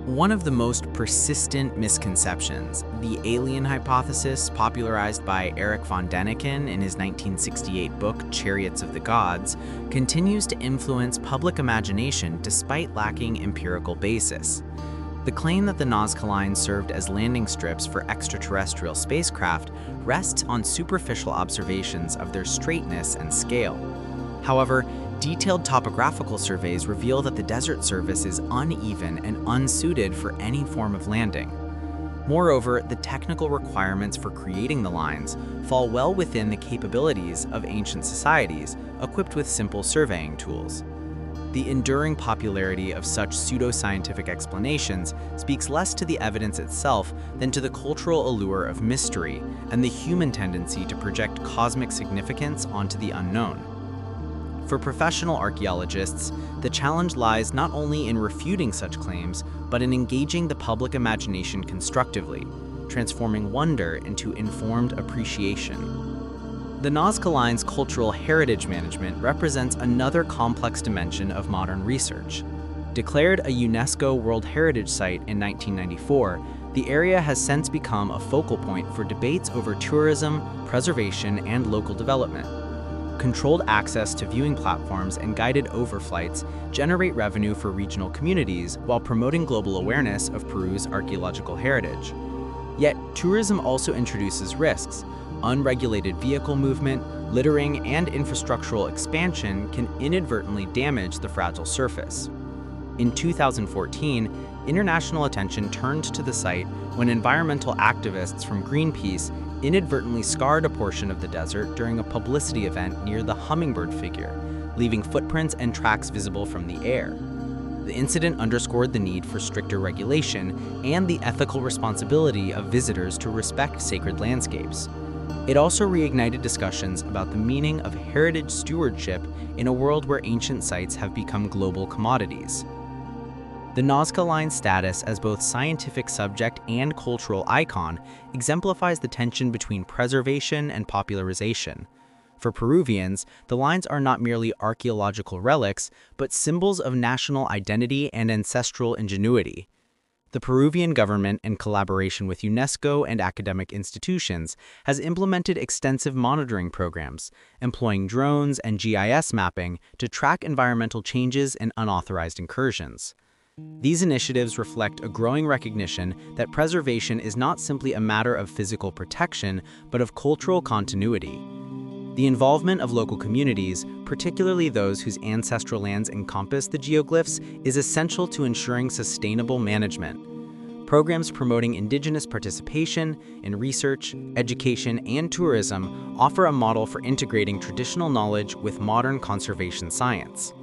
D: One of the most persistent misconceptions, the alien hypothesis popularized by Erich von Däniken in his 1968 book Chariots of the Gods, continues to influence public imagination despite lacking empirical basis. The claim that the Nazca Lines served as landing strips for extraterrestrial spacecraft rests on superficial observations of their straightness and scale. However, Detailed topographical surveys reveal that the desert surface is uneven and unsuited for any form of landing. Moreover, the technical requirements for creating the lines fall well within the capabilities of ancient societies equipped with simple surveying tools. The enduring popularity of such pseudoscientific explanations speaks less to the evidence itself than to the cultural allure of mystery and the human tendency to project cosmic significance onto the unknown. For professional archaeologists, the challenge lies not only in refuting such claims, but in engaging the public imagination constructively, transforming wonder into informed appreciation. The Nazca Lines cultural heritage management represents another complex dimension of modern research. Declared a UNESCO World Heritage Site in 1994, the area has since become a focal point for debates over tourism, preservation, and local development. Controlled access to viewing platforms and guided overflights generate revenue for regional communities while promoting global awareness of Peru's archaeological heritage. Yet, tourism also introduces risks. Unregulated vehicle movement, littering, and infrastructural expansion can inadvertently damage the fragile surface. In 2014, international attention turned to the site when environmental activists from Greenpeace inadvertently scarred a portion of the desert during a publicity event near the hummingbird figure, leaving footprints and tracks visible from the air. The incident underscored the need for stricter regulation and the ethical responsibility of visitors to respect sacred landscapes. It also reignited discussions about the meaning of heritage stewardship in a world where ancient sites have become global commodities. The Nazca Lines status as both scientific subject and cultural icon exemplifies the tension between preservation and popularization. For Peruvians, the lines are not merely archaeological relics, but symbols of national identity and ancestral ingenuity. The Peruvian government, in collaboration with UNESCO and academic institutions, has implemented extensive monitoring programs, employing drones and GIS mapping to track environmental changes and unauthorized incursions. These initiatives reflect a growing recognition that preservation is not simply a matter of physical protection, but of cultural continuity. The involvement of local communities, particularly those whose ancestral lands encompass the geoglyphs, is essential to ensuring sustainable management. Programs promoting indigenous participation in research, education, and tourism offer a model for integrating traditional knowledge with modern conservation science.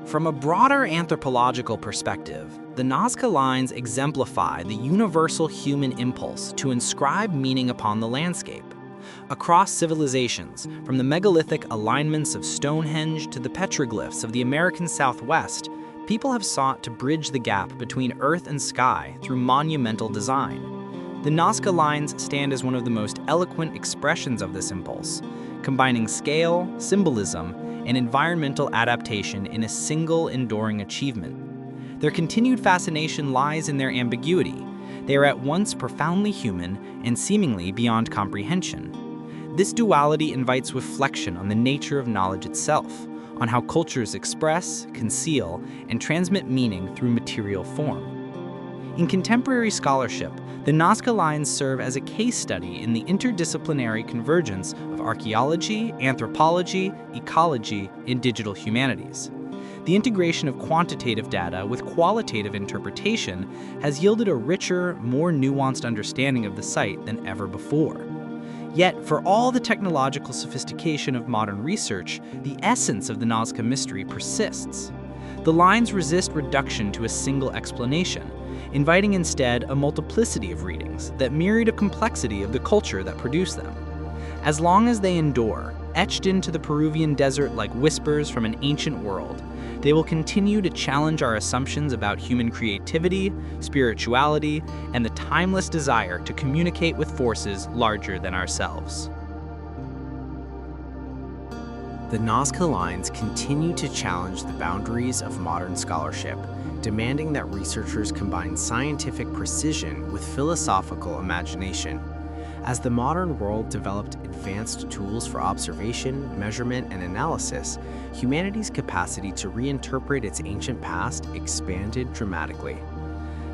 F: From a broader anthropological perspective, the Nazca Lines exemplify the universal human impulse to inscribe meaning upon the landscape. Across civilizations, from the megalithic alignments of Stonehenge to the petroglyphs of the American Southwest, people have sought to bridge the gap between earth and sky through monumental design. The Nazca Lines stand as one of the most eloquent expressions of this impulse, combining scale, symbolism, and environmental adaptation in a single enduring achievement. Their continued fascination lies in their ambiguity. They are at once profoundly human and seemingly beyond comprehension. This duality invites reflection on the nature of knowledge itself, on how cultures express, conceal, and transmit meaning through material form. In contemporary scholarship, the Nazca Lines serve as a case study in the interdisciplinary convergence of archaeology, anthropology, ecology, and digital humanities. The integration of quantitative data with qualitative interpretation has yielded a richer, more nuanced understanding of the site than ever before. Yet, for all the technological sophistication of modern research, the essence of the Nazca mystery persists. The lines resist reduction to a single explanation, inviting instead a multiplicity of readings that mirror the complexity of the culture that produced them. As long as they endure, etched into the Peruvian desert like whispers from an ancient world, they will continue to challenge our assumptions about human creativity, spirituality, and the timeless desire to communicate with forces larger than ourselves.
A: The Nazca Lines continue to challenge the boundaries of modern scholarship, demanding that researchers combine scientific precision with philosophical imagination. As the modern world developed advanced tools for observation, measurement, and analysis, humanity's capacity to reinterpret its ancient past expanded dramatically.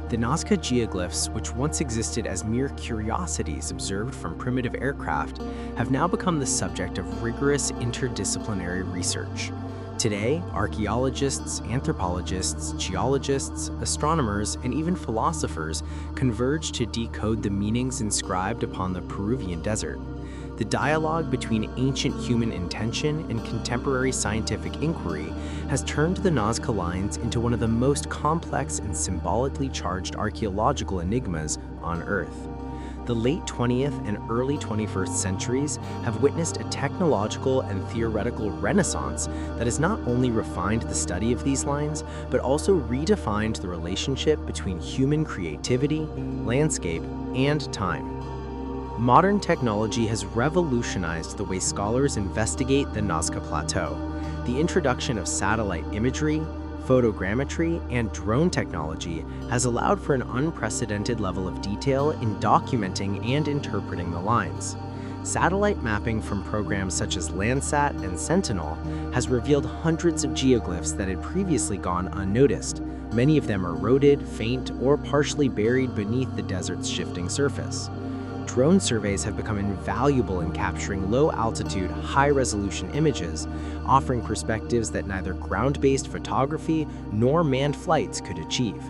F: The Nazca geoglyphs, which once existed as mere curiosities observed from primitive aircraft, have now become the subject of rigorous interdisciplinary research. Today, archaeologists, anthropologists, geologists, astronomers, and even philosophers converge to decode the meanings inscribed upon the Peruvian desert. The dialogue between ancient human intention and contemporary scientific inquiry has turned the Nazca Lines into one of the most complex and symbolically charged archaeological enigmas on Earth. The late 20th and early 21st centuries have witnessed a technological and theoretical renaissance that has not only refined the study of these lines, but also redefined the relationship between human creativity, landscape, and time. Modern technology has revolutionized the way scholars investigate the Nazca Plateau. The introduction of satellite imagery, photogrammetry, and drone technology has allowed for an unprecedented level of detail in documenting and interpreting the lines. Satellite mapping from programs such as Landsat and Sentinel has revealed hundreds of geoglyphs that had previously gone unnoticed. Many of them are eroded, faint, or partially buried beneath the desert's shifting surface. Drone surveys have become invaluable in capturing low-altitude, high-resolution images, offering perspectives that neither ground-based photography nor manned flights could achieve.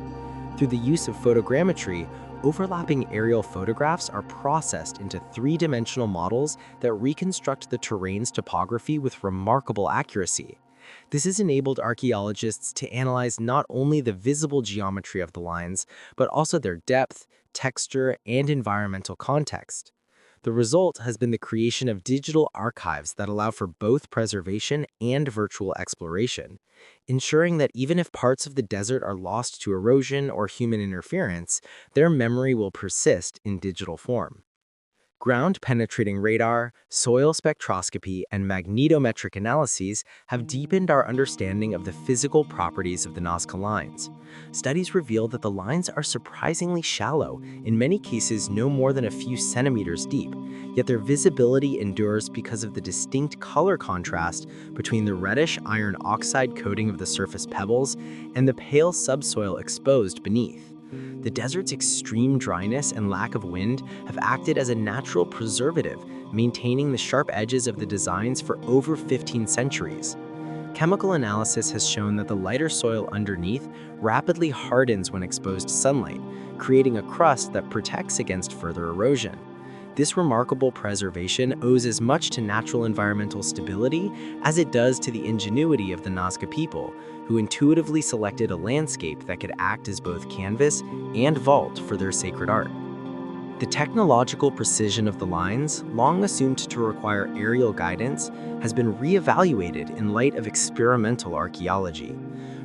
F: Through the use of photogrammetry, overlapping aerial photographs are processed into three-dimensional models that reconstruct the terrain's topography with remarkable accuracy. This has enabled archaeologists to analyze not only the visible geometry of the lines, but also their depth, texture, and environmental context. The result has been the creation of digital archives that allow for both preservation and virtual exploration, ensuring that even if parts of the desert are lost to erosion or human interference, their memory will persist in digital form. Ground-penetrating radar, soil spectroscopy, and magnetometric analyses have deepened our understanding of the physical properties of the Nazca Lines. Studies reveal that the lines are surprisingly shallow, in many cases no more than a few centimeters deep, yet their visibility endures because of the distinct color contrast between the reddish iron oxide coating of the surface pebbles and the pale subsoil exposed beneath. The desert's extreme dryness and lack of wind have acted as a natural preservative, maintaining the sharp edges of the designs for over 15 centuries. Chemical analysis has shown that the lighter soil underneath rapidly hardens when exposed to sunlight, creating a crust that protects against further erosion. This remarkable preservation owes as much to natural environmental stability as it does to the ingenuity of the Nazca people, who intuitively selected a landscape that could act as both canvas and vault for their sacred art. The technological precision of the lines, long assumed to require aerial guidance, has been reevaluated in light of experimental archaeology.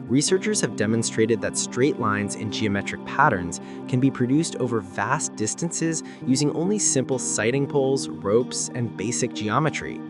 F: Researchers have demonstrated that straight lines and geometric patterns can be produced over vast distances using only simple sighting poles, ropes, and basic geometry.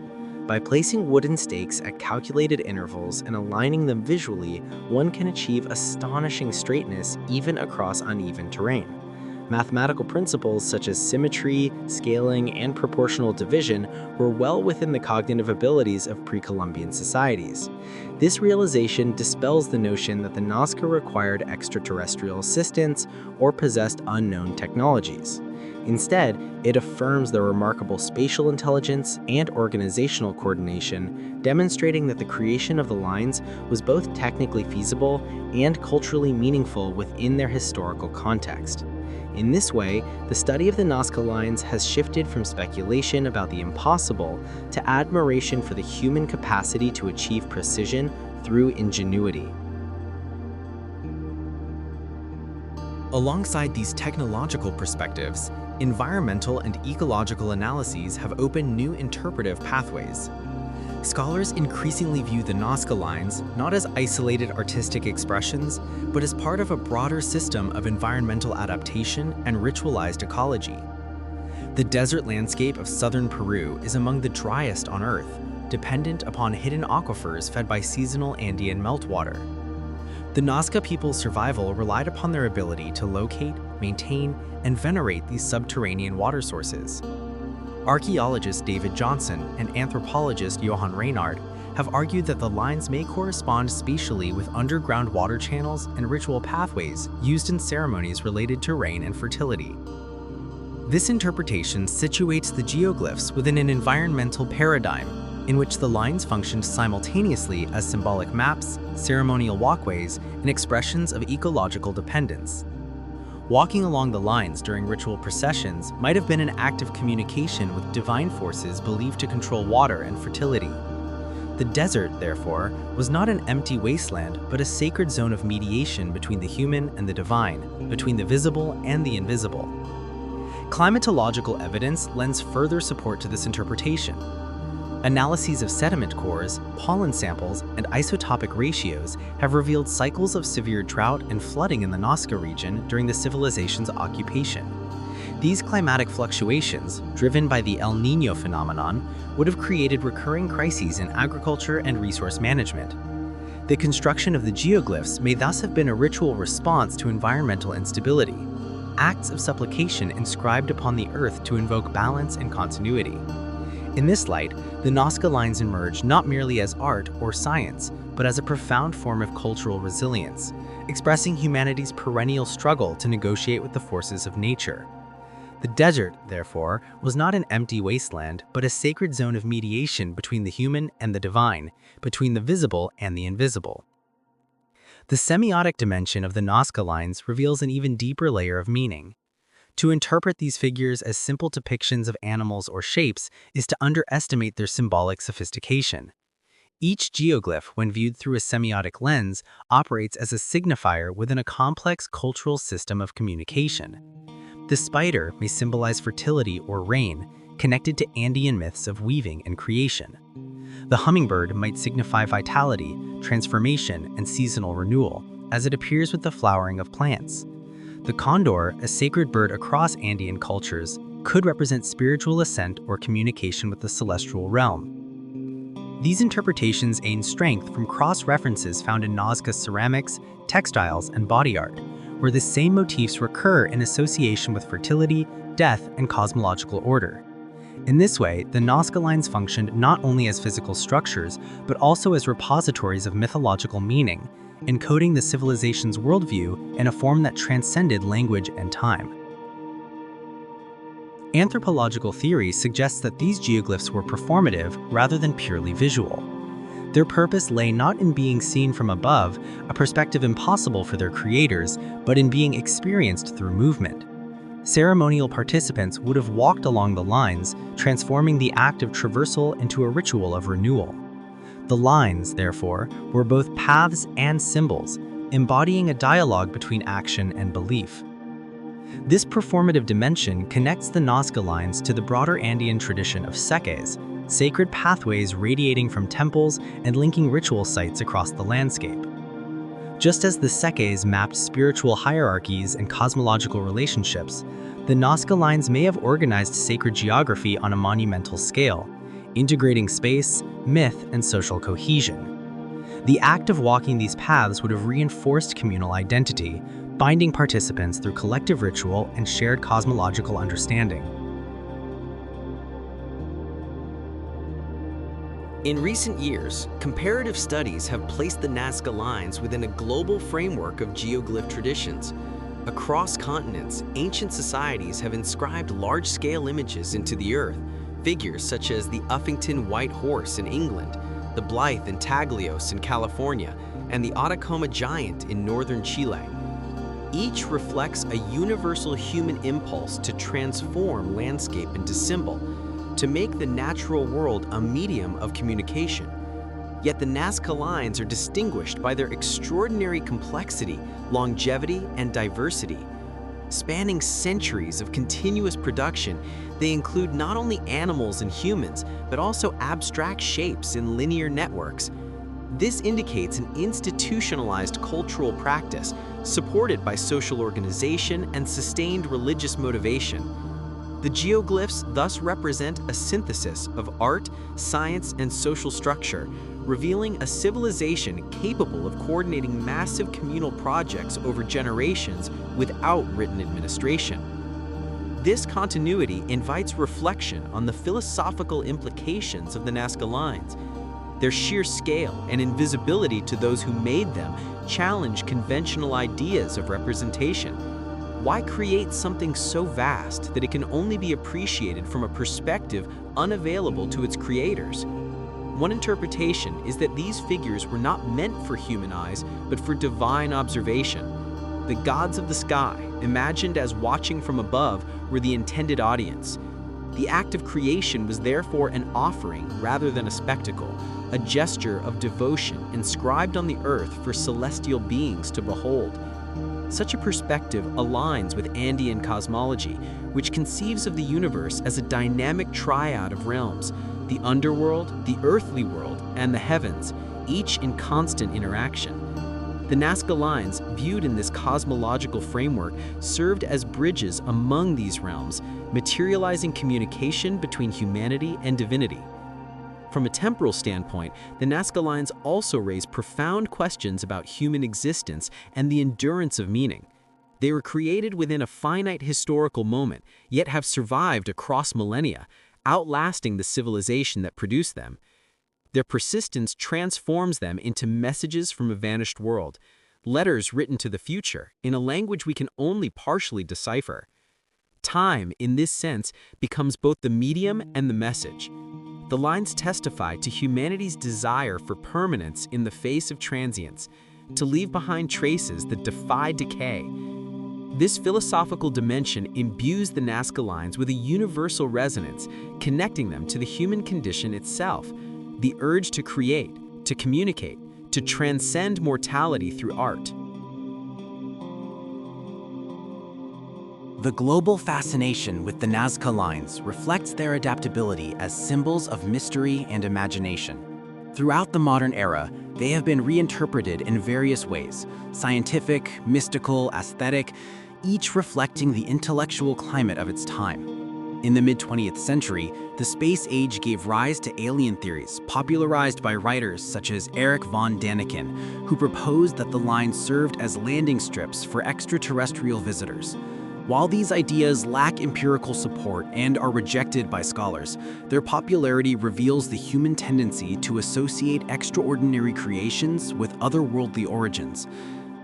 F: By placing wooden stakes at calculated intervals and aligning them visually, one can achieve astonishing straightness even across uneven terrain. Mathematical principles such as symmetry, scaling, and proportional division were well within the cognitive abilities of pre-Columbian societies. This realization dispels the notion that the Nazca required extraterrestrial assistance or possessed unknown technologies. Instead, it affirms their remarkable spatial intelligence and organizational coordination, demonstrating that the creation of the lines was both technically feasible and culturally meaningful within their historical context. In this way, the study of the Nazca Lines has shifted from speculation about the impossible to admiration for the human capacity to achieve precision through ingenuity.
B: Alongside these technological perspectives, environmental and ecological analyses have opened new interpretive pathways. Scholars increasingly view the Nazca Lines not as isolated artistic expressions, but as part of a broader system of environmental adaptation and ritualized ecology. The desert landscape of southern Peru is among the driest on Earth, dependent upon hidden aquifers fed by seasonal Andean meltwater. The Nazca people's survival relied upon their ability to locate, maintain, and venerate these subterranean water sources. Archaeologist David Johnson and anthropologist Johan Reinhard
E: have argued that the lines may correspond spatially with underground water channels and ritual pathways used in ceremonies related to rain and fertility. This interpretation situates the geoglyphs within an environmental paradigm in which the lines functioned simultaneously as symbolic maps, ceremonial walkways, and expressions of ecological dependence. Walking along the lines during ritual processions might have been an act of communication with divine forces believed to control water and fertility. The desert, therefore, was not an empty wasteland, but a sacred zone of mediation between the human and the divine, between the visible and the invisible. Climatological evidence lends further support to this interpretation. Analyses of sediment cores, pollen samples, and isotopic ratios have revealed cycles of severe drought and flooding in the Nazca region during the civilization's occupation. These climatic fluctuations, driven by the El Niño phenomenon, would have created recurring crises in agriculture and resource management. The construction of the geoglyphs may thus have been a ritual response to environmental instability, acts of supplication inscribed upon the earth to invoke balance and continuity. In this light, the Nazca lines emerge not merely as art or science, but as a profound form of cultural resilience, expressing humanity's perennial struggle to negotiate with the forces of nature. The desert, therefore, was not an empty wasteland, but a sacred zone of mediation between the human and the divine, between the visible and the invisible. The semiotic dimension of the Nazca lines reveals an even deeper layer of meaning. To interpret these figures as simple depictions of animals or shapes is to underestimate their symbolic sophistication. Each geoglyph, when viewed through a semiotic lens, operates as a signifier within a complex cultural system of communication. The spider may symbolize fertility or rain, connected to Andean myths of weaving and creation. The hummingbird might signify vitality, transformation, and seasonal renewal, as it appears with the flowering of plants. The condor, a sacred bird across Andean cultures, could represent spiritual ascent or communication with the celestial realm. These interpretations gain strength from cross-references found in Nazca ceramics, textiles, and body art, where the same motifs recur in association with fertility, death, and cosmological order. In this way, the Nazca lines functioned not only as physical structures, but also as repositories of mythological meaning, encoding the civilization's worldview in a form that transcended language and time. Anthropological theory suggests that these geoglyphs were performative rather than purely visual. Their purpose lay not in being seen from above, a perspective impossible for their creators, but in being experienced through movement. Ceremonial participants would have walked along the lines, transforming the act of traversal into a ritual of renewal. The lines, therefore, were both paths and symbols, embodying a dialogue between action and belief. This performative dimension connects the Nazca lines to the broader Andean tradition of seques, sacred pathways radiating from temples and linking ritual sites across the landscape. Just as the seques mapped spiritual hierarchies and cosmological relationships, the Nazca lines may have organized sacred geography on a monumental scale, integrating space, myth, and social cohesion. The act of walking these paths would have reinforced communal identity, binding participants through collective ritual and shared cosmological understanding.
G: In recent years, comparative studies have placed the Nazca lines within a global framework of geoglyph traditions. Across continents, ancient societies have inscribed large-scale images into the earth, figures such as the Uffington White Horse in England, the Blythe and Taglios in California, and the Atacama Giant in northern Chile. Each reflects a universal human impulse to transform landscape into symbol, to make the natural world a medium of communication. Yet the Nazca lines are distinguished by their extraordinary complexity, longevity, and diversity. Spanning centuries of continuous production, they include not only animals and humans, but also abstract shapes in linear networks. This indicates an institutionalized cultural practice, supported by social organization and sustained religious motivation. The geoglyphs thus represent a synthesis of art, science, and social structure, revealing a civilization capable of coordinating massive communal projects over generations without written administration. This continuity invites reflection on the philosophical implications of the Nazca lines. Their sheer scale and invisibility to those who made them challenge conventional ideas of representation. Why create something so vast that it can only be appreciated from a perspective unavailable to its creators? One interpretation is that these figures were not meant for human eyes, but for divine observation. The gods of the sky, imagined as watching from above, were the intended audience. The act of creation was therefore an offering rather than a spectacle, a gesture of devotion inscribed on the earth for celestial beings to behold. Such a perspective aligns with Andean cosmology, which conceives of the universe as a dynamic triad of realms: the underworld, the earthly world, and the heavens, each in constant interaction. The Nazca Lines, viewed in this cosmological framework, served as bridges among these realms, materializing communication between humanity and divinity. From a temporal standpoint, the Nazca Lines also raise profound questions about human existence and the endurance of meaning. They were created within a finite historical moment, yet have survived across millennia, outlasting the civilization that produced them. Their persistence transforms them into messages from a vanished world, letters written to the future in a language we can only partially decipher. Time, in this sense, becomes both the medium and the message. The lines testify to humanity's desire for permanence in the face of transience, to leave behind traces that defy decay. This philosophical dimension imbues the Nazca Lines with a universal resonance, connecting them to the human condition itself, the urge to create, to communicate, to transcend mortality through art.
E: The global fascination with the Nazca Lines reflects their adaptability as symbols of mystery and imagination. Throughout the modern era, they have been reinterpreted in various ways: scientific, mystical, aesthetic, each reflecting the intellectual climate of its time. In the mid-20th century, the space age gave rise to alien theories, popularized by writers such as Erich von Däniken, who proposed that the lines served as landing strips for extraterrestrial visitors. While these ideas lack empirical support and are rejected by scholars, their popularity reveals the human tendency to associate extraordinary creations with otherworldly origins.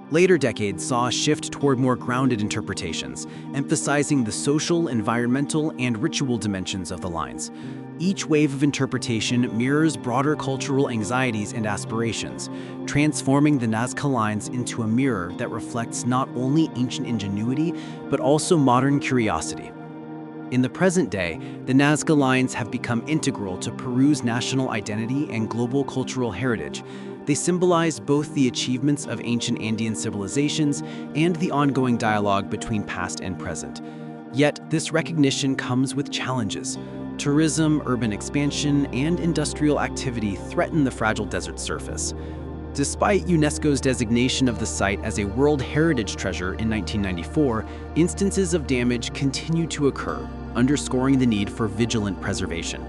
E: Later decades saw a shift toward more grounded interpretations, emphasizing the social, environmental, and ritual dimensions of the lines. Each wave of interpretation mirrors broader cultural anxieties and aspirations, transforming the Nazca Lines into a mirror that reflects not only ancient ingenuity, but also modern curiosity. In the present day, the Nazca Lines have become integral to Peru's national identity and global cultural heritage. They symbolize both the achievements of ancient Andean civilizations and the ongoing dialogue between past and present. Yet, this recognition comes with challenges. Tourism, urban expansion, and industrial activity threaten the fragile desert surface. Despite UNESCO's designation of the site as a World Heritage Treasure in 1994, instances of damage continue to occur, underscoring the need for vigilant preservation.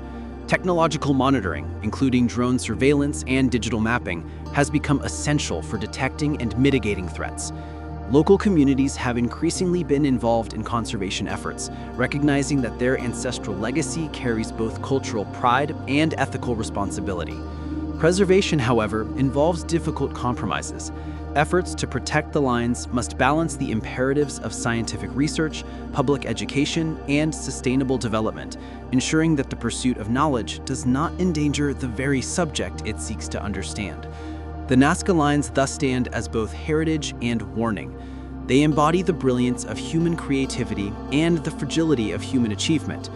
E: Technological monitoring, including drone surveillance and digital mapping, has become essential for detecting and mitigating threats. Local communities have increasingly been involved in conservation efforts, recognizing that their ancestral legacy carries both cultural pride and ethical responsibility. Preservation, however, involves difficult compromises. Efforts to protect the lines must balance the imperatives of scientific research, public education, and sustainable development, ensuring that the pursuit of knowledge does not endanger the very subject it seeks to understand. The Nazca Lines thus stand as both heritage and warning. They embody the brilliance of human creativity and the fragility of human achievement.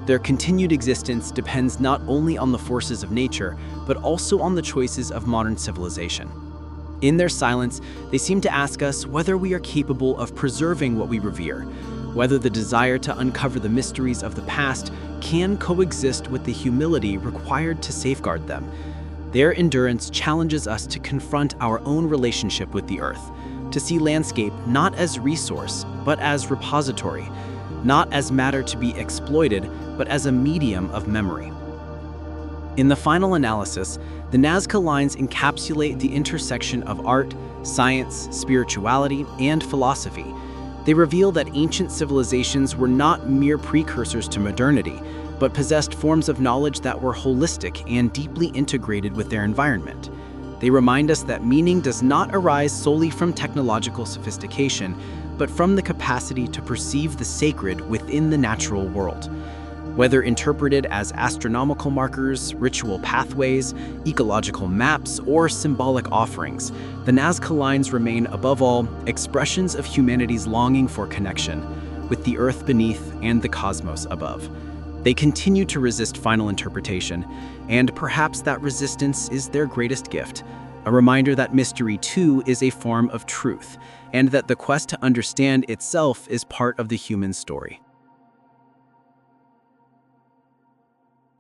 E: Their continued existence depends not only on the forces of nature, but also on the choices of modern civilization. In their silence, they seem to ask us whether we are capable of preserving what we revere, whether the desire to uncover the mysteries of the past can coexist with the humility required to safeguard them. Their endurance challenges us to confront our own relationship with the earth, to see landscape not as resource, but as repository, not as matter to be exploited, but as a medium of memory. In the final analysis, the Nazca Lines encapsulate the intersection of art, science, spirituality, and philosophy. They reveal that ancient civilizations were not mere precursors to modernity, but
F: but possessed forms of knowledge that were holistic and deeply integrated with their environment. They remind us that meaning does not arise solely from technological sophistication, but from the capacity to perceive the sacred within the natural world. Whether interpreted as astronomical markers, ritual pathways, ecological maps, or symbolic offerings, the Nazca Lines remain, above all, expressions of humanity's longing for connection with the earth beneath and the cosmos above. They continue to resist final interpretation, and perhaps that resistance is their greatest gift, a reminder that mystery too is a form of truth, and that the quest to understand itself is part of the human story.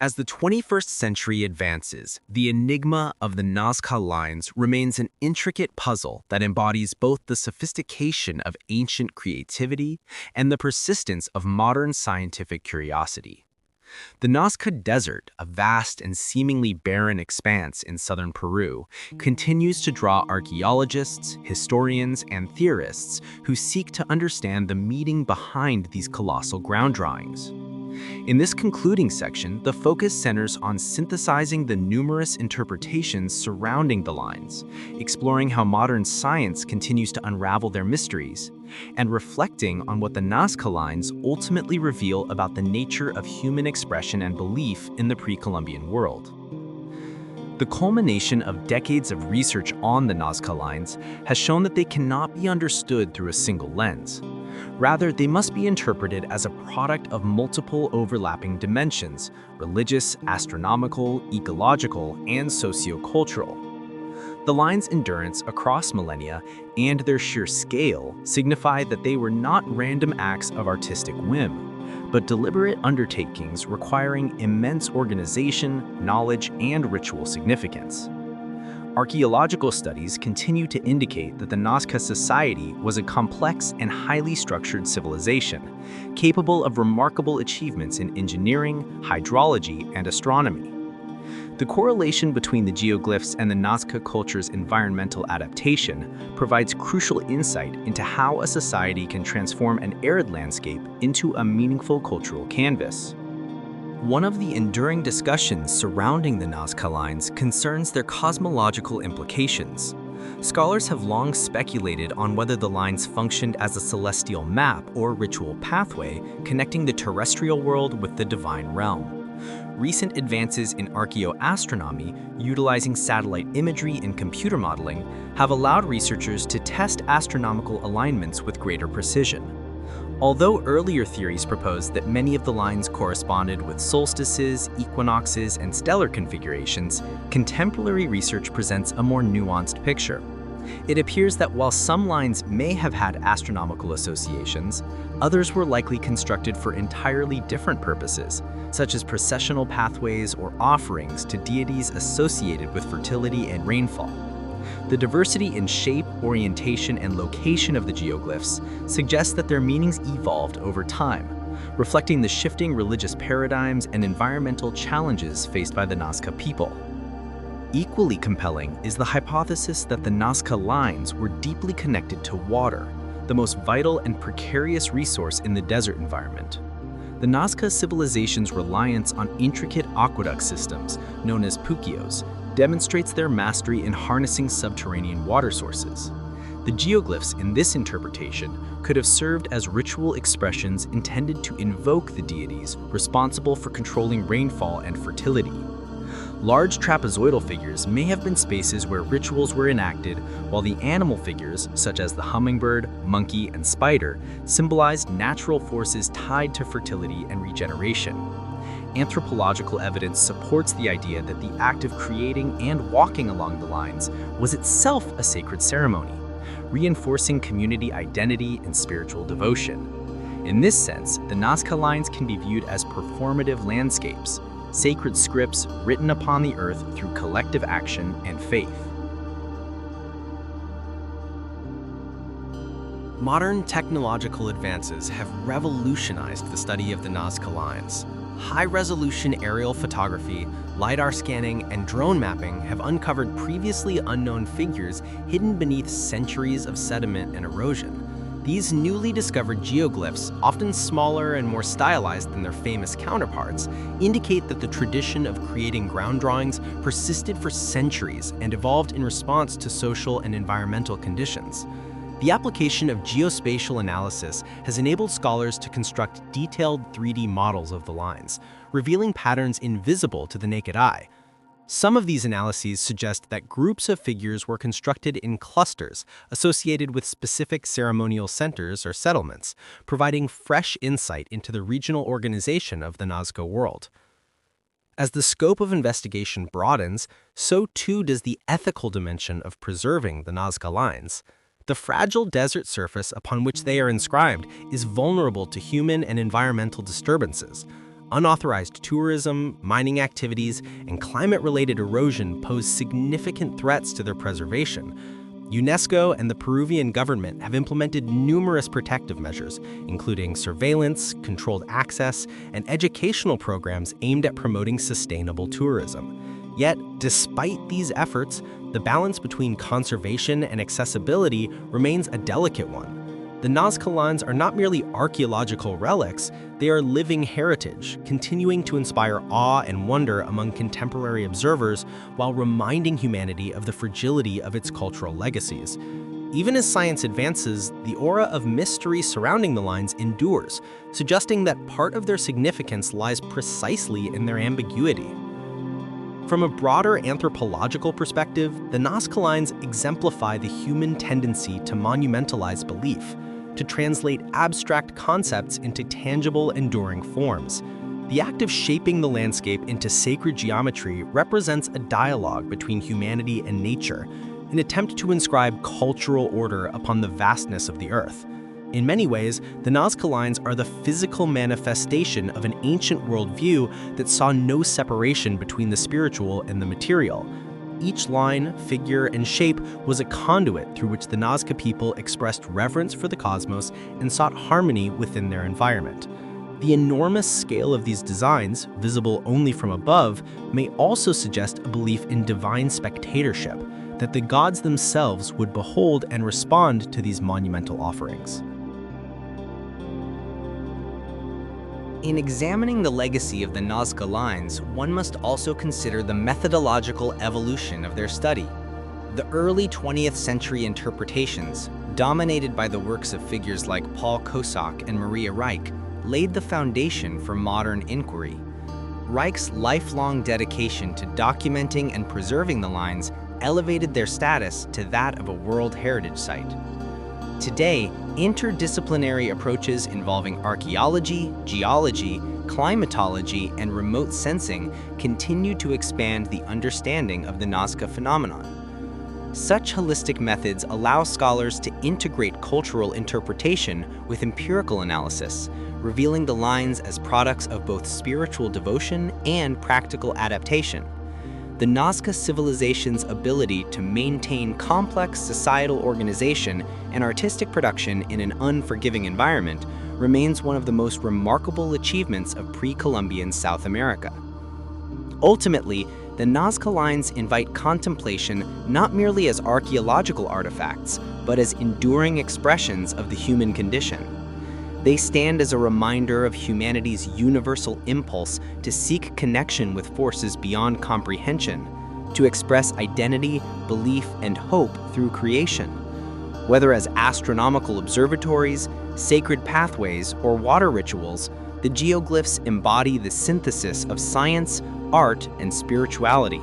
B: As the 21st century advances, the enigma of the Nazca Lines remains an intricate puzzle that embodies both the sophistication of ancient creativity and the persistence of modern scientific curiosity. The Nazca Desert, a vast and seemingly barren expanse in southern Peru, continues to draw archaeologists, historians, and theorists who seek to understand the meaning behind these colossal ground drawings. In this concluding section, the focus centers on synthesizing the numerous interpretations surrounding the lines, exploring how modern science continues to unravel their mysteries, and reflecting on what the Nazca Lines ultimately reveal about the nature of human expression and belief in the pre-Columbian world. The culmination of decades of research on the Nazca Lines has shown that they cannot be understood through a single lens. Rather, they must be interpreted as a product of multiple overlapping dimensions: religious, astronomical, ecological, and sociocultural. The lines' endurance across millennia and their sheer scale signify that they were not random acts of artistic whim, but deliberate undertakings requiring immense organization, knowledge, and ritual significance. Archaeological studies continue to indicate that the Nazca society was a complex and highly structured civilization, capable of remarkable achievements in engineering, hydrology, and astronomy. The correlation between the geoglyphs and the Nazca culture's environmental adaptation provides crucial insight into how a society can transform an arid landscape into a meaningful cultural canvas. One of the enduring discussions surrounding the Nazca Lines concerns their cosmological implications. Scholars have long speculated on whether the lines functioned as a celestial map or ritual pathway connecting the terrestrial world with the divine realm. Recent advances in archaeoastronomy, utilizing satellite imagery and computer modeling, have allowed researchers to test astronomical alignments with greater precision. Although earlier theories proposed that many of the lines corresponded with solstices, equinoxes, and stellar configurations, contemporary research presents a more nuanced picture. It appears that while some lines may have had astronomical associations, others were likely constructed for entirely different purposes, such as processional pathways or offerings to deities associated with fertility and rainfall. The diversity in shape, orientation, and location of the geoglyphs suggests that their meanings evolved over time, reflecting the shifting religious paradigms and environmental challenges faced by the Nazca people. Equally compelling is the hypothesis that the Nazca Lines were deeply connected to water, the most vital and precarious resource in the desert environment. The Nazca civilization's reliance on intricate aqueduct systems, known as puquios, demonstrates their mastery in harnessing subterranean water sources. The geoglyphs in this interpretation could have served as ritual expressions intended to invoke the deities responsible for controlling rainfall and fertility. Large trapezoidal figures may have been spaces where rituals were enacted, while the animal figures, such as the hummingbird, monkey, and spider, symbolized natural forces tied to fertility and regeneration. Anthropological evidence supports the idea that the act of creating and walking along the lines was itself a sacred ceremony, reinforcing community identity and spiritual devotion. In this sense, the Nazca Lines can be viewed as performative landscapes, sacred scripts written upon the earth through collective action and faith.
A: Modern technological advances have revolutionized the study of the Nazca Lines. High-resolution aerial photography, LiDAR scanning, and drone mapping have uncovered previously unknown figures hidden beneath centuries of sediment and erosion.
D: These newly discovered geoglyphs, often smaller and more stylized than their famous counterparts, indicate that the tradition of creating ground drawings persisted for centuries and evolved in response to social and environmental conditions. The application of geospatial analysis has enabled scholars to construct detailed 3D models of the lines, revealing patterns invisible to the naked eye. Some of these analyses suggest that groups of figures were constructed in clusters associated with specific ceremonial centers or settlements, providing fresh insight into the regional organization of the Nazca world. As the scope of investigation broadens, so too does the ethical dimension of preserving the Nazca lines. The fragile desert surface upon which they are inscribed is vulnerable to human and environmental disturbances. Unauthorized tourism, mining activities, and climate-related erosion pose significant threats to their preservation. UNESCO and the Peruvian government have implemented numerous protective measures, including surveillance, controlled access, and educational programs aimed at promoting sustainable tourism. Yet, despite these efforts, the balance between conservation and accessibility remains a delicate one. The Nazca lines are not merely archaeological relics, they are living heritage, continuing to inspire awe and wonder among contemporary observers while reminding humanity of the fragility of its cultural legacies. Even as science advances, the aura of mystery surrounding the lines endures, suggesting that part of their significance lies precisely in their ambiguity. From a broader anthropological perspective, the Nazca lines exemplify the human tendency to monumentalize belief, to translate abstract concepts into tangible, enduring forms. The act of shaping the landscape into sacred geometry represents a dialogue between humanity and nature, an attempt to inscribe cultural order upon the vastness of the earth. In many ways, the Nazca lines are the physical manifestation of an ancient worldview that saw no separation between the spiritual and the material. Each line, figure, and shape was a conduit through which the Nazca people expressed reverence for the cosmos and sought harmony within their environment. The enormous scale of these designs, visible only from above, may also suggest a belief in divine spectatorship, that the gods themselves would behold and respond to these monumental offerings.
G: In examining the legacy of the Nazca lines, one must also consider the methodological evolution of their study. The early 20th century interpretations, dominated by the works of figures like Paul Kosok and Maria Reich, laid the foundation for modern inquiry. Reich's lifelong dedication to documenting and preserving the lines elevated their status to that of a World Heritage Site. Today, interdisciplinary approaches involving archaeology, geology, climatology, and remote sensing continue to expand the understanding of the Nazca phenomenon. Such holistic methods allow scholars to integrate cultural interpretation with empirical analysis, revealing the lines as products of both spiritual devotion and practical adaptation. The Nazca civilization's ability to maintain complex societal organization and artistic production in an unforgiving environment remains one of the most remarkable achievements of pre-Columbian South America. Ultimately, the Nazca lines invite contemplation not merely as archaeological artifacts, but as enduring expressions of the human condition. They stand as a reminder of humanity's universal impulse to seek connection with forces beyond comprehension, to express identity, belief, and hope through creation. Whether as astronomical observatories, sacred pathways, or water rituals, the geoglyphs embody the synthesis of science, art, and spirituality.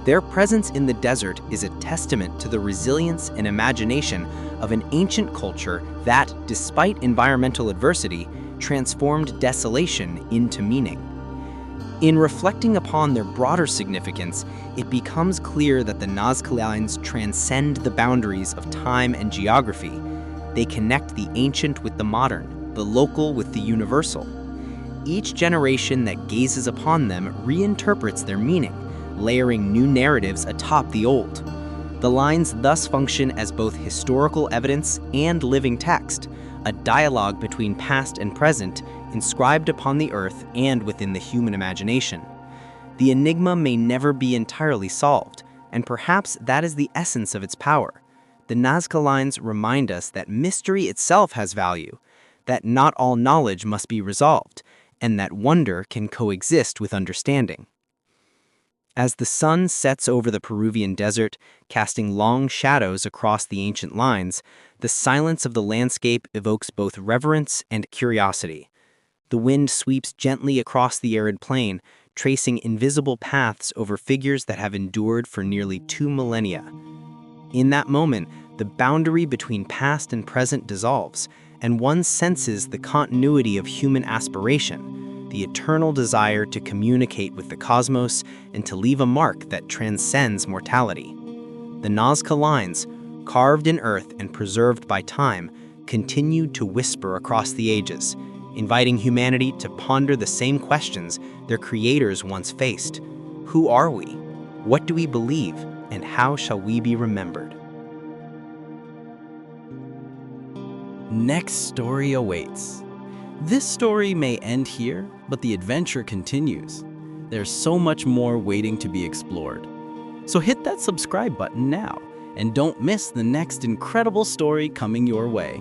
G: Their presence in the desert is a testament to the resilience and imagination of an ancient culture that, despite environmental adversity, transformed desolation into meaning. In reflecting upon their broader significance, it becomes clear that the Nazca lines transcend the boundaries of time and geography. They connect the ancient with the modern, the local with the universal. Each generation that gazes upon them reinterprets their meaning, layering new narratives atop the old. The lines thus function as both historical evidence and living text, a dialogue between past and present, inscribed upon the earth and within the human imagination. The enigma may never be entirely solved, and perhaps that is the essence of its power.
D: The Nazca Lines remind us that mystery itself has value, that not all knowledge must be resolved, and that wonder can coexist with understanding. As the sun sets over the Peruvian desert, casting long shadows across the ancient lines, the silence of the landscape evokes both reverence and curiosity. The wind sweeps gently across the arid plain, tracing invisible paths over figures that have endured for nearly 2 millennia. In that moment, the boundary between past and present dissolves, and one senses the continuity of human aspiration, the eternal desire to communicate with the cosmos and to leave a mark that transcends mortality. The Nazca Lines, carved in earth and preserved by time, continued to whisper across the ages, inviting humanity to ponder the same questions their creators once faced. Who are we? What do we believe? And how shall we be remembered?
E: Next story awaits. This story may end here, but the adventure continues. There's so much more waiting to be explored. So hit that subscribe button now, and don't miss the next incredible story coming your way.